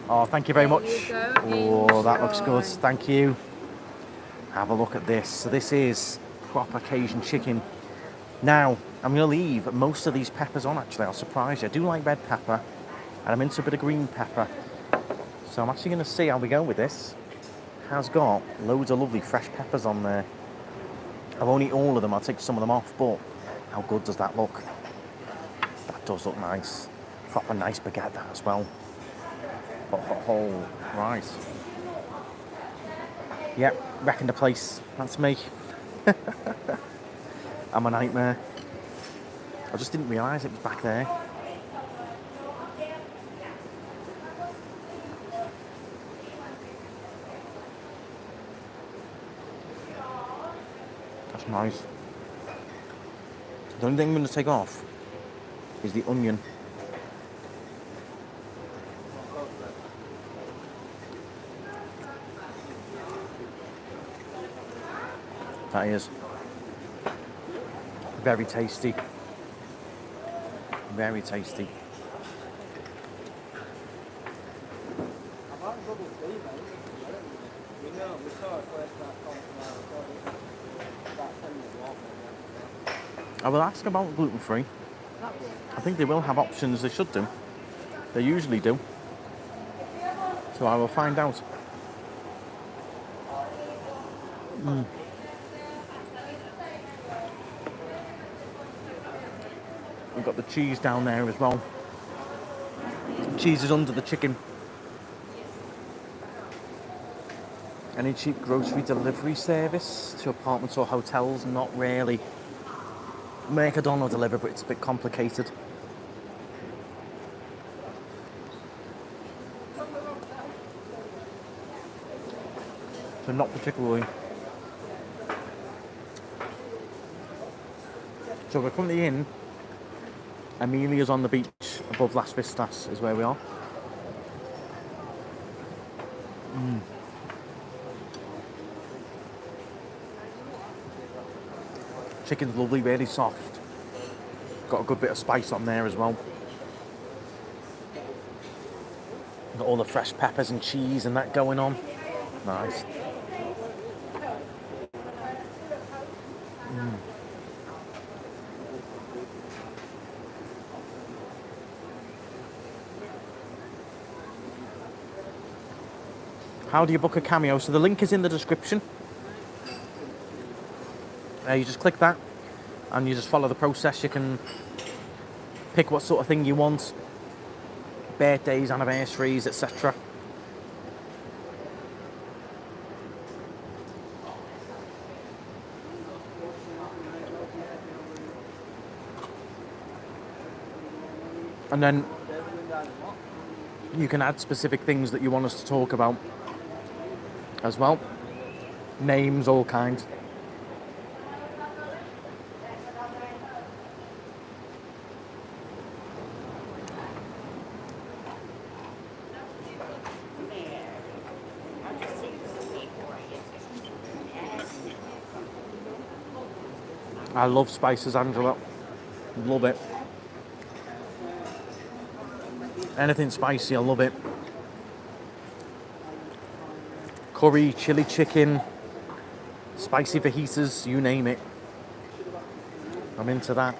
Oh, thank you very much. Oh, that looks good. Thank you. Have a look at this. So this is proper Cajun chicken. Now, I'm going to leave most of these peppers on, actually. I'll surprise you. I do like red pepper, and I'm into a bit of green pepper. So I'm actually going to see how we go with this. Has got loads of lovely fresh peppers on there. I won't eat all of them. I'll take some of them off, but how good does that look? That does look nice. Proper nice baguette, that as well. Oh, right. Yep, wrecking the place. That's me. I'm a nightmare. I just didn't realise it was back there. That's nice. The only thing I'm going to take off is the onion. That is very tasty. Very tasty. I will ask about gluten-free. I think they will have options. They should do. They usually do. So I will find out. We've got the cheese down there as well. Cheese is under the chicken. Any cheap grocery delivery service to apartments or hotels? Not really. Mercadona deliver, but it's a bit complicated. So not particularly. So we're currently in Amelia's on the beach above Las Vistas is where we are. Chicken's lovely, really soft. Got a good bit of spice on there as well. Got all the fresh peppers and cheese and that going on. Nice. How do you book a cameo? So the link is in the description. You just click that and you just follow the process. You can pick what sort of thing you want. Birthdays, anniversaries, etc. And then you can add specific things that you want us to talk about as well. Names, all kinds. I love spices, Angela. Love it. Anything spicy, I love it. Curry, chili chicken, spicy fajitas, you name it. I'm into that.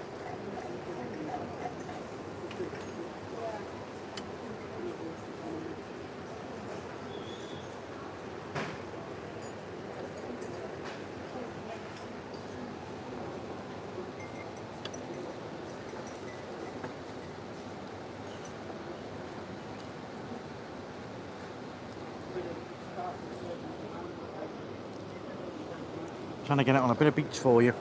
Trying to get it on a bit of beach for you.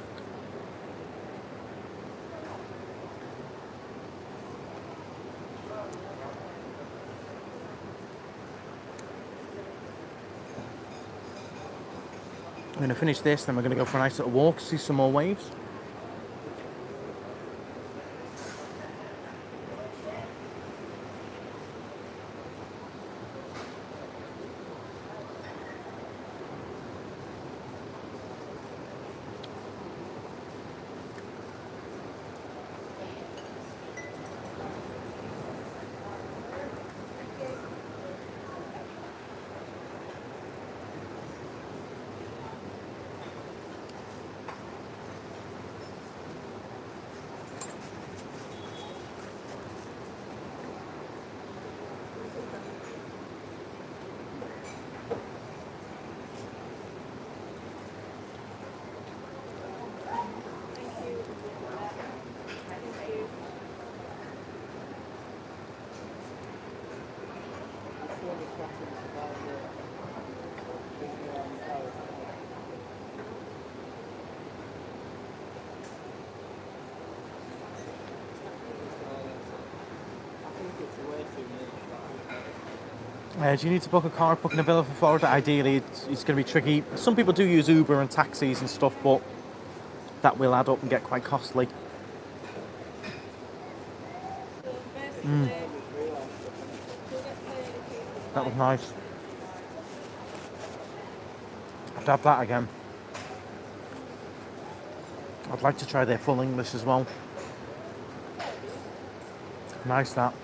I'm going to finish this, then we're going to go for a nice little walk, see some more waves. Do you need to book a car, booking a villa for Florida? Ideally, it's going to be tricky. Some people do use Uber and taxis and stuff, but that will add up and get quite costly. That was nice. I'd have that again. I'd like to try their full English as well. Nice that.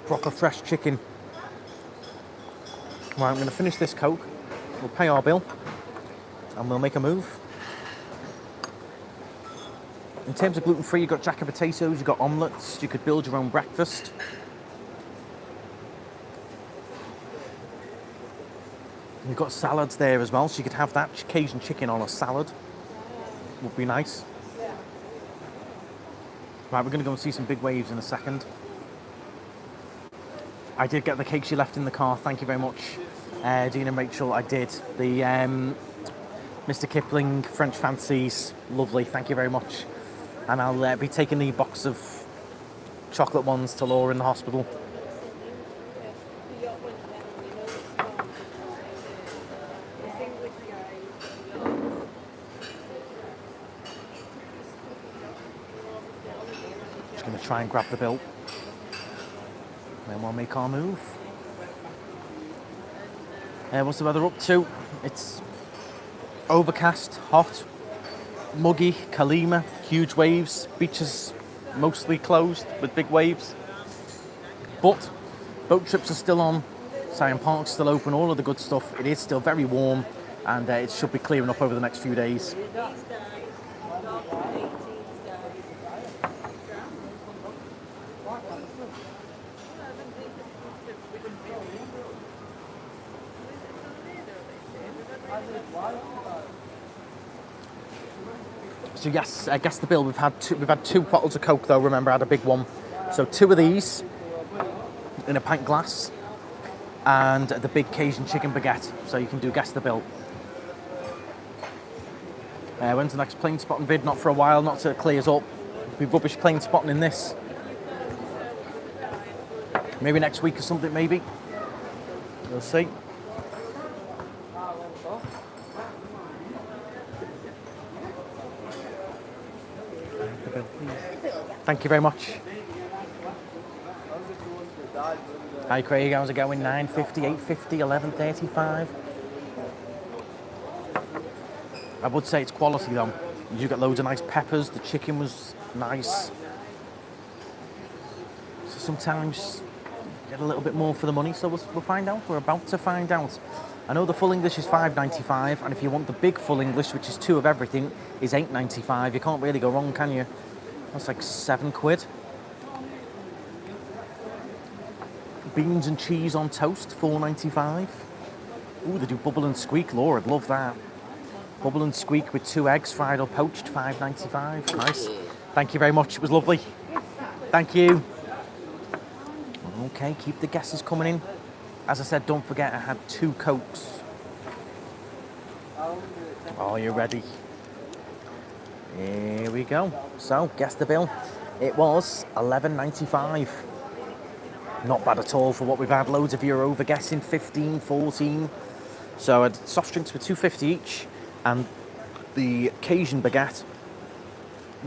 Proper fresh chicken. Right, I'm going to finish this Coke. We'll pay our bill and we'll make a move. In terms of gluten-free, you've got jacket potatoes, you've got omelettes, you could build your own breakfast. You've got salads there as well, so you could have that Cajun chicken on a salad. Would be nice. Right, we're going to go and see some big waves in a second. I did get the cakes you left in the car. Thank you very much, Dean and Rachel. I did. The Mr. Kipling French Fancies. Lovely. Thank you very much. And I'll be taking the box of chocolate ones to Laura in the hospital. Just going to try and grab the bill. Then we'll make our move. What's the weather up to? It's overcast, hot, muggy, Calima, huge waves, beaches mostly closed with big waves. But boat trips are still on, Siam Park's still open, all of the good stuff. It is still very warm and it should be clearing up over the next few days. So yes, I guess the bill. We've had two bottles of Coke though. Remember, I had a big one. So 2 of these in a pint glass, and the big Cajun chicken baguette. So you can guess the bill. When's the next plane spotting vid? Not for a while. Not till it clears up. It'll be rubbish plane spotting in this. Maybe next week or something. Maybe. We'll see. Thank you very much. Hi Craig, how's it going? 9:50, 8:50, 11:35. I would say it's quality though. You got loads of nice peppers. The chicken was nice. So sometimes you get a little bit more for the money. So we'll find out. We're about to find out. I know the full English is $5.95, and if you want the big full English, which is 2 of everything, is $8.95. You can't really go wrong, can you? That's like £7. Beans and cheese on toast, $4.95. Ooh, they do bubble and squeak. Lord, love that. Bubble and squeak with 2 eggs, fried or poached, $5.95. Nice. Thank you very much. It was lovely. Thank you. Okay, keep the guesses coming in. As I said, don't forget I had 2 Cokes. Are you ready? Here we go. So, guess the bill. It was $11.95. Not bad at all for what we've had. Loads of you are over guessing, 15, 14. So I had soft drinks for $2.50 each, and the Cajun baguette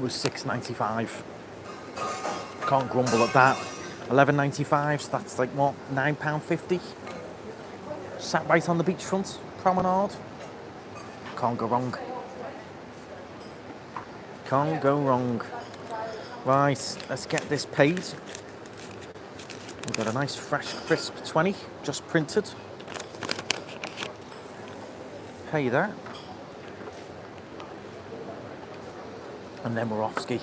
was $6.95. Can't grumble at that. $11.95, so that's like what, £9.50? Sat right on the beachfront promenade. Can't go wrong. Can't go wrong. Right, let's get this paid. We've got a nice fresh crisp 20, just printed. Pay that. And then we're off ski.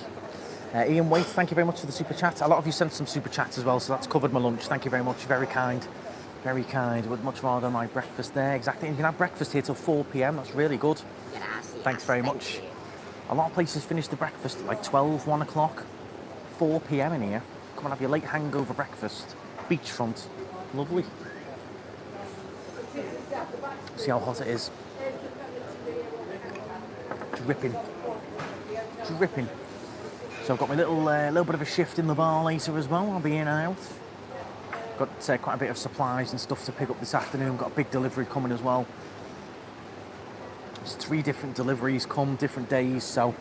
Ian Waite, thank you very much for the super chat. A lot of you sent some super chats as well, so that's covered my lunch. Thank you very much, very kind. Very kind. Would much rather my breakfast there. Exactly, and you can have breakfast here till 4 p.m. That's really good. Thanks very much. A lot of places finish the breakfast at like 12, 1 o'clock. 4 p.m. in here. Come and have your late hangover breakfast. Beachfront. Lovely. See how hot it is. Dripping. Dripping. So I've got my little bit of a shift in the bar later as well. I'll be in and out. Got quite a bit of supplies and stuff to pick up this afternoon. Got a big delivery coming as well. There's 3 different deliveries come different days. So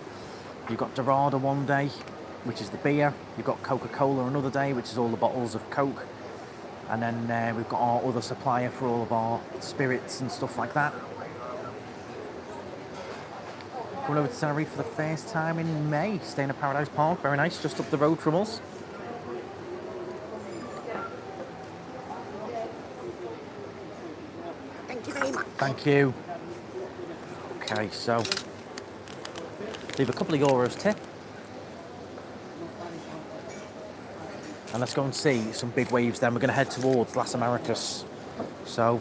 you've got Dorada one day, which is the beer. You've got Coca-Cola another day, which is all the bottles of Coke. And then we've got our other supplier for all of our spirits and stuff like that. Going over to Tenerife for the first time in May. Staying at Paradise Park, very nice, just up the road from us. Thank you very much. Thank you. Okay, so leave a couple of euros tip. And let's go and see some big waves then. We're going to head towards Las Americas. So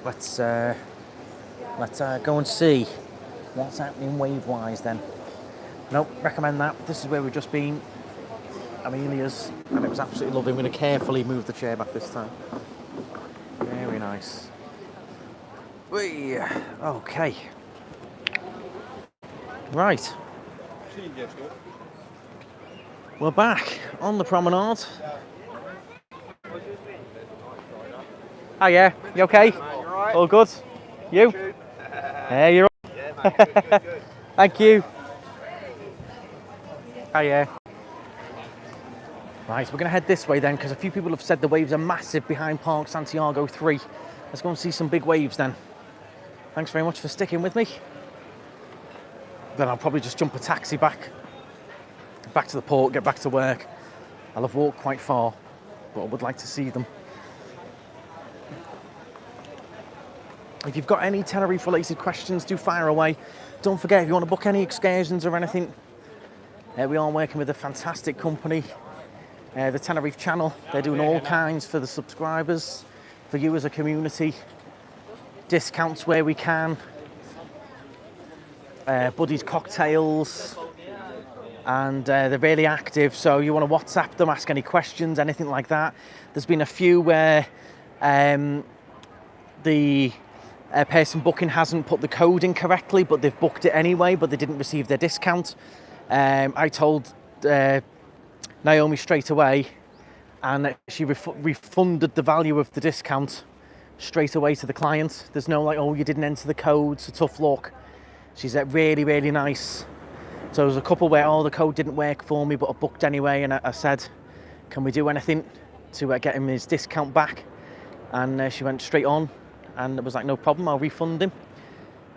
let's go and see what's happening wave-wise then. Nope, recommend that. This is where we've just been. Amelia's, and it was absolutely lovely. I'm going to carefully move the chair back this time. Very nice. Whee. Okay. Right. We're back on the promenade. Oh yeah, you okay? All good? You? Yeah, you're all. Thank you. Oh yeah. Right, we're going to head this way then, because a few people have said the waves are massive behind Park Santiago 3. Let's go and see some big waves then. Thanks very much for sticking with me. Then I'll probably just jump a taxi back to the port, get back to work. I'll have walked quite far, but I would like to see them. If you've got any Tenerife related questions, do fire away. Don't forget, if you want to book any excursions or anything, we are working with a fantastic company, the Tenerife channel. They're doing all kinds for the subscribers, for you as a community, discounts where we can, buddies cocktails, and they're really active, so you want to WhatsApp them, ask any questions, anything like that. There's been a few where the person booking hasn't put the code in correctly, but they've booked it anyway, but they didn't receive their discount. I told Naomi straight away, and she refunded the value of the discount straight away to the client. There's no like, oh, you didn't enter the code, so tough luck. She's really, really nice. So there was a couple where, oh, the code didn't work for me, but I booked anyway, and I said, can we do anything to get him his discount back? And she went straight on, and it was like, no problem, I'll refund him.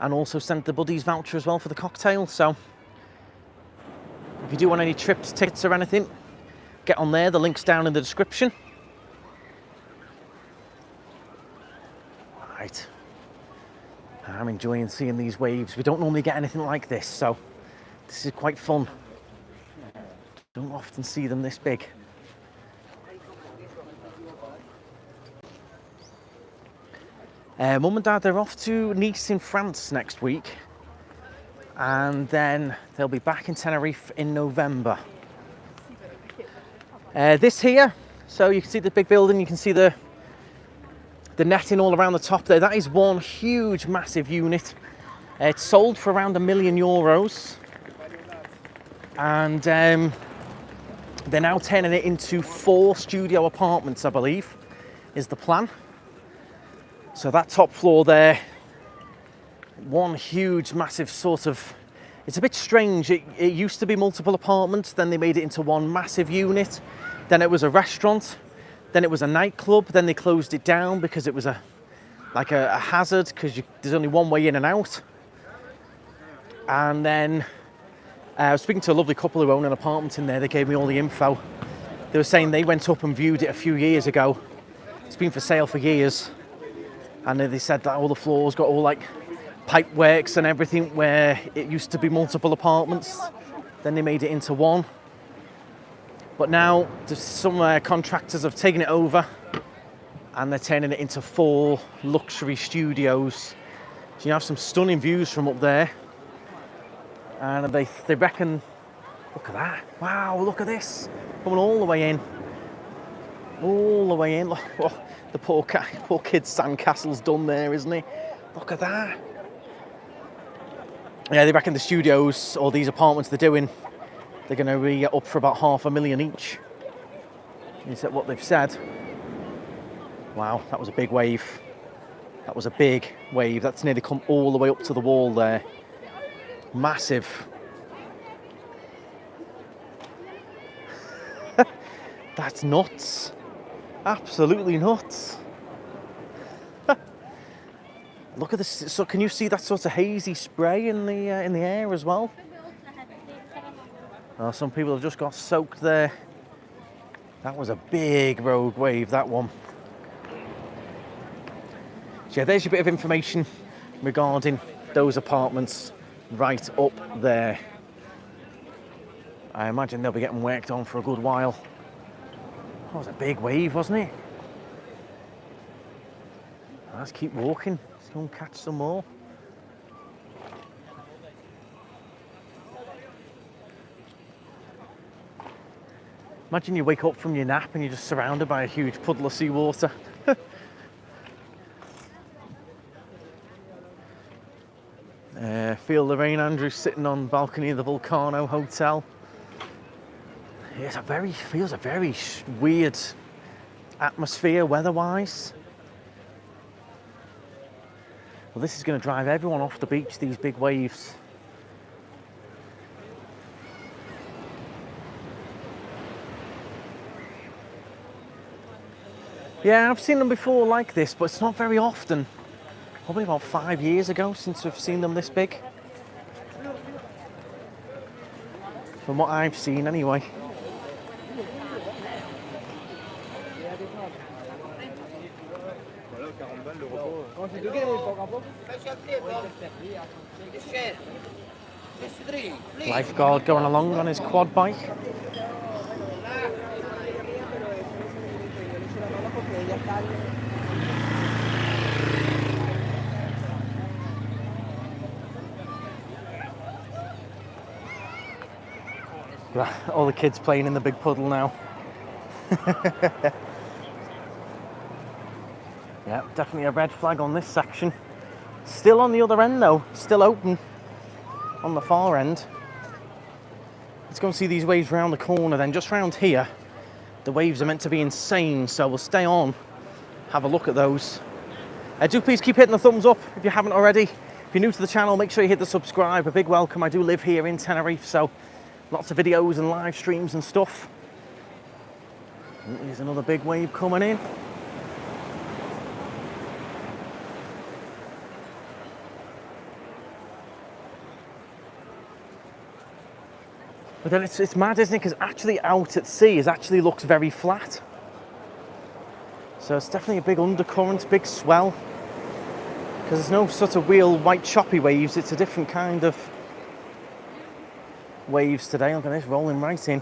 And also sent the buddies voucher as well for the cocktail. So If you do want any trips, tickets or anything, get on there. The link's down in the description. Right. I'm enjoying seeing these waves. We don't normally get anything like this, so this is quite fun. Don't often see them this big. Mum and Dad, they're off to Nice in France next week, and then they'll be back in Tenerife in November. This here, so you can see the big building, you can see the netting all around the top there. That is one huge, massive unit. It's sold for around €1 million, and they're now turning it into 4 studio apartments, I believe, is the plan. So that top floor there, one huge, massive sort of, it's a bit strange. It used to be multiple apartments, then they made it into one massive unit. Then it was a restaurant, then it was a nightclub, then they closed it down because it was a hazard, because there's only one way in and out. And then I was speaking to a lovely couple who own an apartment in there. They gave me all the info. They were saying they went up and viewed it a few years ago. It's been for sale for years. And they said that all the floors got all like pipe works and everything, where it used to be multiple apartments. Then they made it into one. But now some contractors have taken it over and they're turning it into 4 luxury studios. So you have some stunning views from up there. And they reckon, look at that. Wow, look at this. Coming all the way in. All the way in. Look, oh, the poor kid's sandcastle's done there, isn't he? Look at that. Yeah, they reckon the studios, or these apartments they're doing, they're going to be up for about $500,000 each. Is that what they've said? Wow, that was a big wave. That was a big wave. That's nearly come all the way up to the wall there. Massive. That's nuts. Absolutely nuts. Look at this. So can you see that sort of hazy spray in the air as well? Oh, some people have just got soaked there. That was a big rogue wave, that one. So yeah, there's your bit of information regarding those apartments right up there. I imagine they'll be getting worked on for a good while. That was a big wave, wasn't it? Let's keep walking. Let's go and catch some more. Imagine you wake up from your nap and you're just surrounded by a huge puddle of seawater. Feel the rain. Andrew's sitting on the balcony of the Volcano Hotel. Feels a very weird atmosphere weather-wise. Well, this is going to drive everyone off the beach, these big waves. Yeah, I've seen them before like this, but it's not very often. Probably about 5 years ago since we've seen them this big. From what I've seen, anyway. Lifeguard going along on his quad bike. All the kids playing in the big puddle now. Yeah, definitely a red flag on this section. Still on the other end though, still open on the far end. Let's go and see these waves round the corner then. Just round here, the waves are meant to be insane, so we'll stay on, have a look at those. Do please keep hitting the thumbs up if you haven't already. If you're new to the channel, make sure you hit the subscribe. A big welcome. I do live here in Tenerife, so lots of videos and live streams and stuff. Here's another big wave coming in. But then it's mad, isn't it? Because actually out at sea actually looks very flat. So it's definitely a big undercurrent, big swell. Because there's no sort of real white choppy waves. It's a different kind of waves today. Look at this, rolling right in.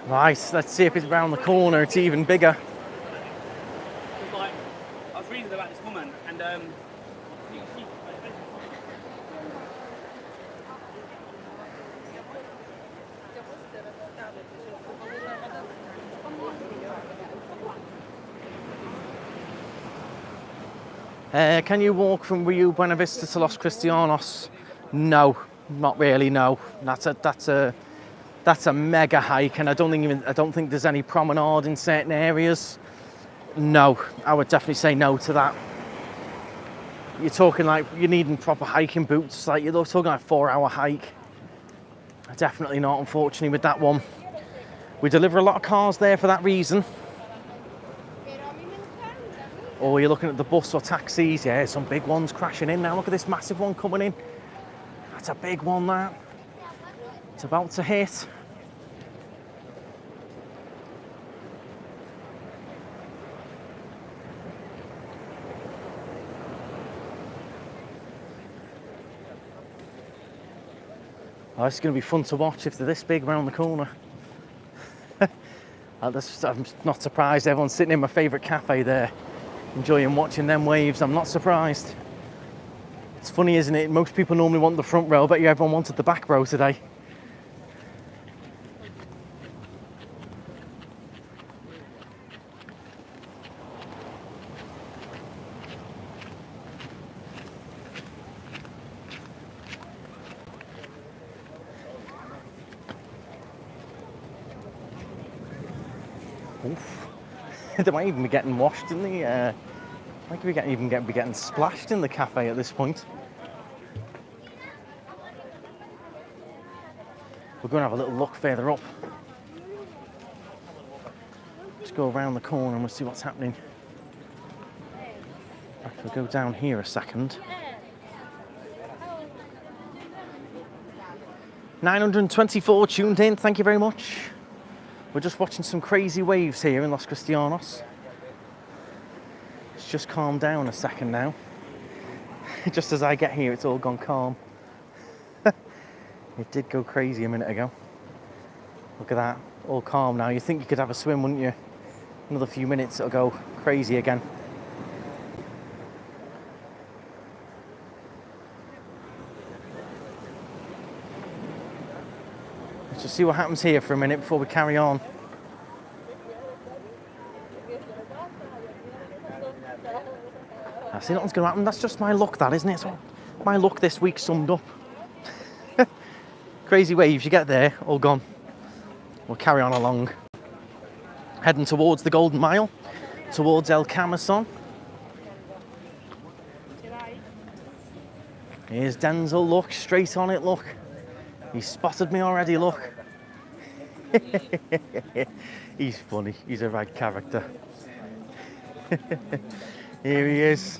Right, let's see if it's round the corner. It's even bigger. Like, I was reading about this woman, and can you walk from Rio Buena Vista to Los Cristianos? No, not really. No, that's a mega hike, and I don't think there's any promenade in certain areas. No, I would definitely say no to that. You're talking like you're needing proper hiking boots. Like you're talking like a 4-hour hike. Definitely not, unfortunately, with that one. We deliver a lot of cars there for that reason. Or you're looking at the bus or taxis. Yeah, some big ones crashing in now. Look at this massive one coming in. That's a big one, that. It's about to hit. Oh, it's going to be fun to watch if they're this big around the corner. I'm not surprised everyone's sitting in my favourite cafe there, enjoying watching them waves. I'm not surprised. It's funny, isn't it? Most people normally want the front row, but everyone wanted the back row today. Oof. They might even be getting washed in the. Might be getting splashed in the cafe at this point. We're going to have a little look further up. Let's go around the corner and we'll see what's happening. If we go down here a second. 924 tuned in. Thank you very much. We're just watching some crazy waves here in Los Cristianos. It's just calmed down a second now. Just as I get here, it's all gone calm. It did go crazy a minute ago. Look at that, all calm now. You think you could have a swim, wouldn't you? Another few minutes, it'll go crazy again. Let's just see what happens here for a minute before we carry on. I see nothing's going to happen. That's just my luck, that, isn't it? So my luck this week summed up. Crazy waves, you get there, all gone. We'll carry on along. Heading towards the Golden Mile, towards El Camazon. Here's Denzel, look, straight on it, look. He's spotted me already, look. He's funny, he's a right character. Here he is.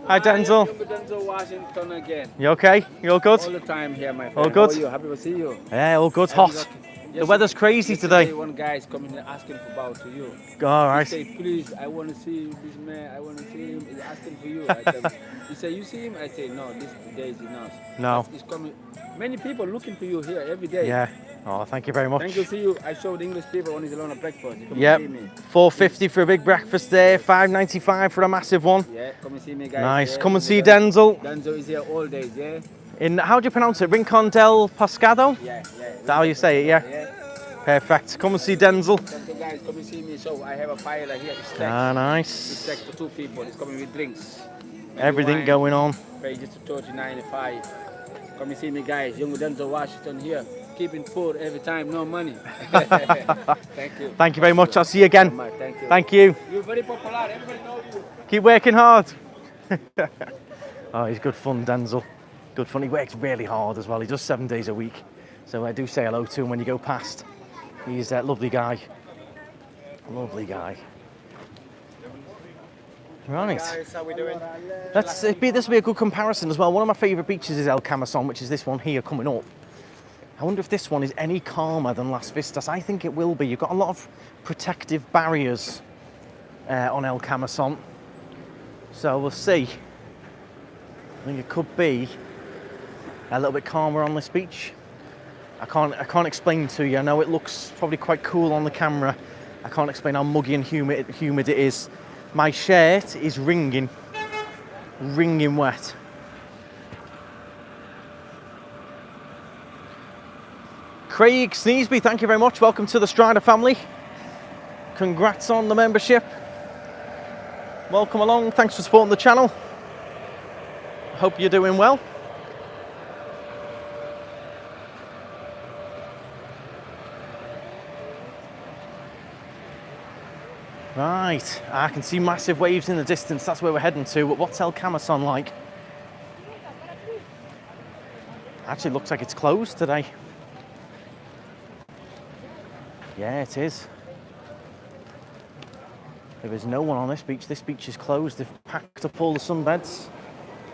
Hi, Denzel. Denzel Washington again. You okay? You all good? All the time here, my friend. All good? How are you? Happy to see you. Yeah, all good. Hot. The weather's crazy today. One guy is coming and asking about to you. All right. He say, please, I want to see this man. I want to see him. He's asking for you. I tell him. He say, you see him? I say, no, this today is enough. No. He's coming. Many people looking for you here every day. Yeah. Oh, thank you very much. Thank you. See you. I showed English people when he's alone at breakfast. Yep. $4.50 for a big breakfast there. $5.95 for a massive one. Yeah. Come and see me, guys. Nice. Yeah. Come and see Denzel. Denzel is here all days. Yeah. In how do you pronounce it? Rincon del Pescado? Yeah. Is that how you say it? Yeah. Yeah. Perfect. Come and see Denzel. The guys come and see me. So I have a fire here. It's stacked. Ah, nice. It's stacked for 2 people. It's coming with drinks. Maybe Everything wine. going on. Pay just $39.95. Come and see me, guys. Young Denzel Washington here. Keeping poor every time, no money. Thank you. Thank you very much. I'll see you again. Thank you. Thank you. You're very popular. Everybody knows you. Keep working hard. Oh, he's good fun, Denzel. good fun. He works really hard as well. He does 7 days a week. So I do say hello to him when you go past. He's a lovely guy. Lovely guy. Right. Guys, how we doing? This will be a good comparison as well. One of my favourite beaches is El Camisón, which is this one here coming up. I wonder if this one is any calmer than Las Vistas. I think it will be. You've got a lot of protective barriers on El Camisón. So we'll see. I think it could be a little bit calmer on this beach. I can't explain to you. I know it looks probably quite cool on the camera. I can't explain how muggy and humid it is. My shirt is wringing wet. Craig Sneesby, thank you very much. Welcome to the Strider family. Congrats on the membership. Welcome along. Thanks for supporting the channel. Hope you're doing well. Right, I can see massive waves in the distance. That's where we're heading to. But what's El Camisón like? Actually, looks like it's closed today. Yeah, it is. There is no one on this beach. This beach is closed. They've packed up all the sunbeds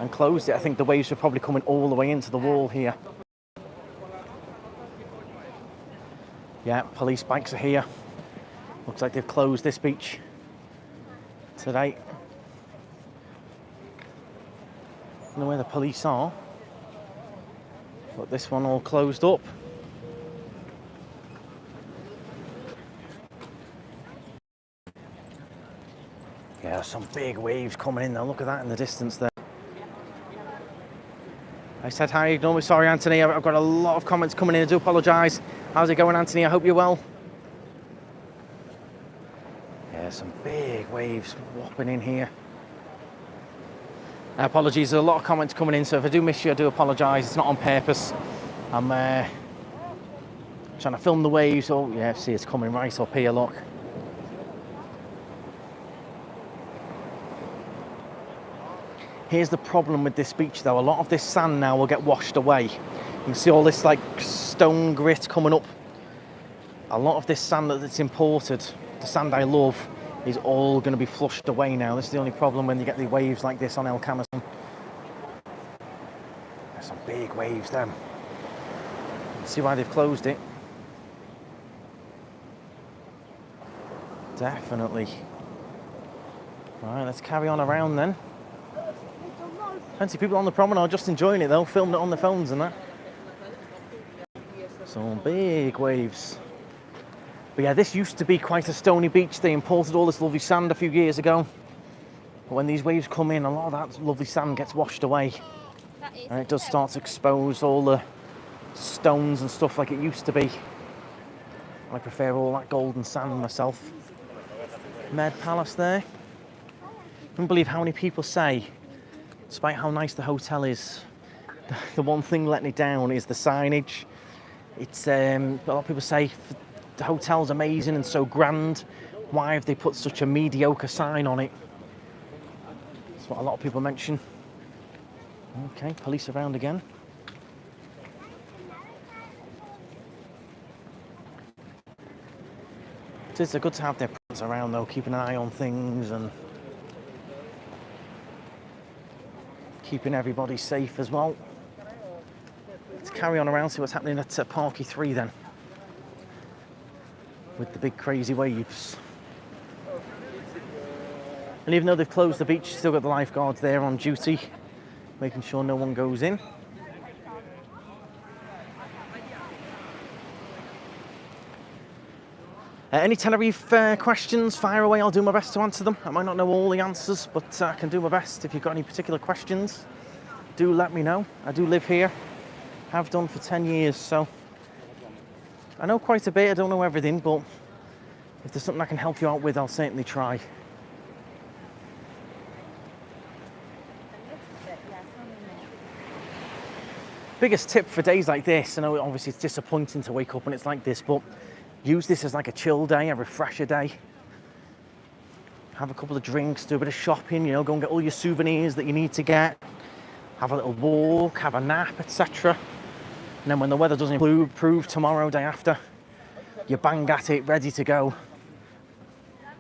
and closed it. I think the waves are probably coming all the way into the wall here. Yeah, police bikes are here. Looks like they've closed this beach today. I don't know where the police are, but this one all closed up. Yeah, some big waves coming in there. Look at that in the distance there. I said hi, ignore me. Sorry, Anthony. I've got a lot of comments coming in. I do apologise. How's it going, Anthony? I hope you're well. Yeah, some big waves whopping in here. Apologies, there's a lot of comments coming in, so if I do miss you, I do apologise. It's not on purpose. I'm trying to film the waves. Oh, yeah, see, it's coming right up here, look. Here's the problem with this beach, though. A lot of this sand now will get washed away. You can see all this, like, stone grit coming up. A lot of this sand that's imported, the sand I love, is all going to be flushed away now. This is the only problem when you get the waves like this on El Camisón. There's some big waves then. See why they've closed it. Definitely. Right, let's carry on around then. Plenty of people on the promenade just enjoying it though, filming it on their phones and that. Some big waves. But yeah, this used to be quite a stony beach. They imported all this lovely sand a few years ago. But when these waves come in, a lot of that lovely sand gets washed away. And it does start to expose all the stones and stuff like it used to be. I prefer all that golden sand myself. Med Palace there. I can't believe how many people say, despite how nice the hotel is, the one thing letting it down is the signage. It's a lot of people say the hotel's amazing and so grand. Why have they put such a mediocre sign on it? That's what a lot of people mention. Okay, police around again. It is good to have their presence around though, keeping an eye on things and keeping everybody safe as well. Let's carry on around, see what's happening at Parky 3 then, with the big crazy waves. And even though they've closed the beach, still got the lifeguards there on duty, making sure no one goes in. Any Tenerife questions, fire away. I'll do my best to answer them. I might not know all the answers, but I can do my best. If you've got any particular questions, do let me know. I do live here, have done for 10 years, so I know quite a bit. I don't know everything, but if there's something I can help you out with, I'll certainly try. Biggest tip for days like this, I know obviously it's disappointing to wake up and it's like this, but use this as like a chill day, a refresher day. Have a couple of drinks, do a bit of shopping, you know, go and get all your souvenirs that you need to get. have a little walk, have a nap, etc. And then when the weather doesn't improve tomorrow, day after, you're bang at it, ready to go.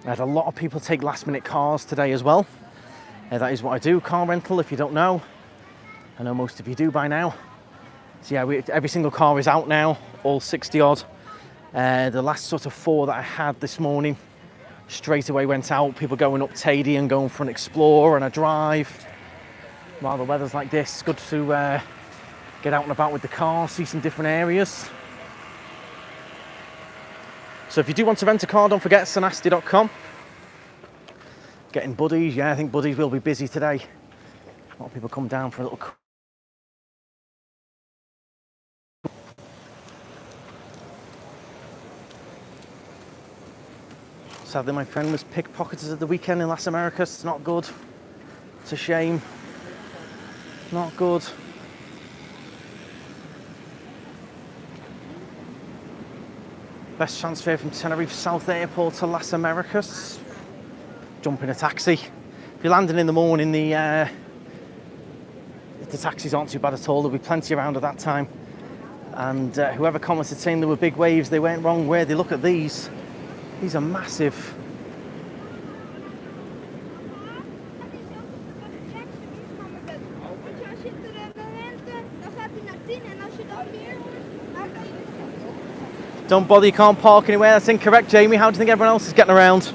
I had a lot of people take last minute cars today as well. That is what I do, car rental, if you don't know. I know most of you do by now. So yeah, every single car is out now, all 60 odd. The last sort of 4 that I had this morning, straight away went out. People going up Tady and going for an explore and a drive. While the weather's like this, it's good to get out and about with the car, see some different areas. So if you do want to rent a car, don't forget sanasti.com. Getting buddies, yeah, I think buddies will be busy today. A lot of people come down for a little. Sadly, my friend was pickpocketed at the weekend in Las Americas. It's not good. It's a shame. Not good. Best transfer from Tenerife South Airport to Las Americas. Jump in a taxi. If you're landing in the morning, the taxis aren't too bad at all. There'll be plenty around at that time. And whoever commented saying there were big waves, they weren't wrong where they look at these. These are massive. Don't bother, you can't park anywhere. That's incorrect, Jamie. How do you think everyone else is getting around?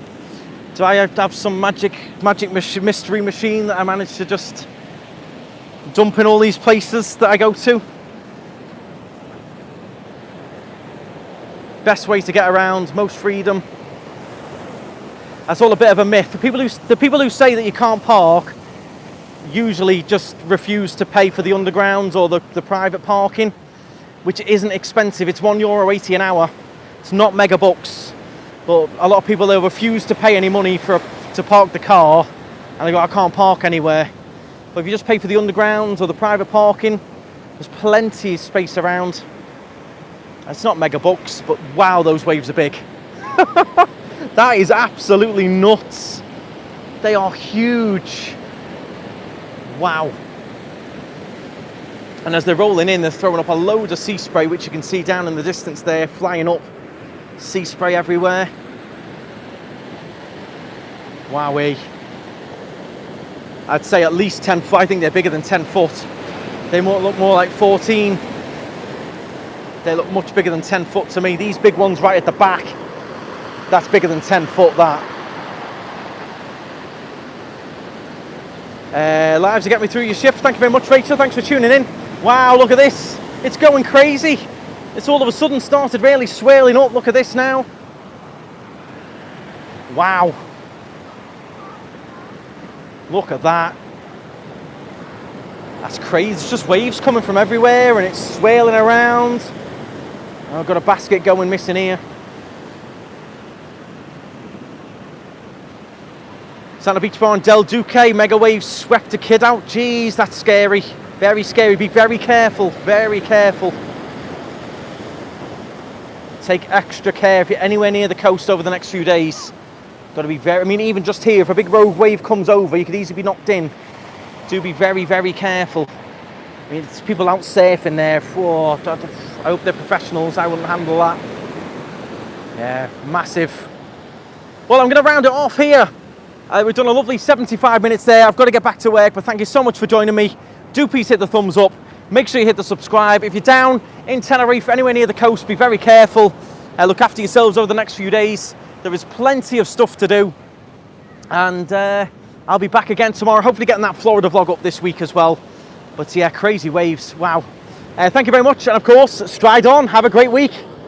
Do I have some magic mystery machine that I managed to just dump in all these places that I go to? Best way to get around, most freedom. That's all a bit of a myth. The people who say that you can't park usually just refuse to pay for the underground or the private parking, which isn't expensive. It's €1.80 an hour. It's not mega bucks, but a lot of people, they'll refuse to pay any money to park the car, and they go, I can't park anywhere. But if you just pay for the underground or the private parking, there's plenty of space around. It's not mega bucks, but wow, those waves are big. That is absolutely nuts. They are huge. Wow. And as they're rolling in, they're throwing up a load of sea spray, which you can see down in the distance there, flying up. Sea spray everywhere. Wowee. I'd say at least 10 foot. I think they're bigger than 10 foot. They look more like 14. They look much bigger than 10 foot to me. These big ones right at the back, that's bigger than 10 foot, that. Lives to get me through your shift. Thank you very much, Rachel. Thanks for tuning in. Wow, look at this. It's going crazy. It's all of a sudden started really swirling up. Look at this now. Wow. Look at that. That's crazy. It's just waves coming from everywhere and it's swirling around. I've got a basket going missing here. Santa Beach Bar in Del Duque, mega waves swept a kid out. Jeez, that's scary. Very scary. Be very careful. Very careful. Take extra care if you're anywhere near the coast over the next few days. Got to be very, I mean, even just here, if a big rogue wave comes over, you could easily be knocked in. Do be very, very careful. I mean, there's people out surfing there. Oh, I hope they're professionals. I wouldn't handle that. Yeah, massive. Well, I'm going to round it off here. We've done a lovely 75 minutes there. I've got to get back to work, but thank you so much for joining me. Do please hit the thumbs up. Make sure you hit the subscribe. If you're down in Tenerife, anywhere near the coast, be very careful. Look after yourselves over the next few days. There is plenty of stuff to do. And I'll be back again tomorrow, hopefully getting that Florida vlog up this week as well. But yeah, crazy waves. Wow. Thank you very much. And of course, stride on. Have a great week.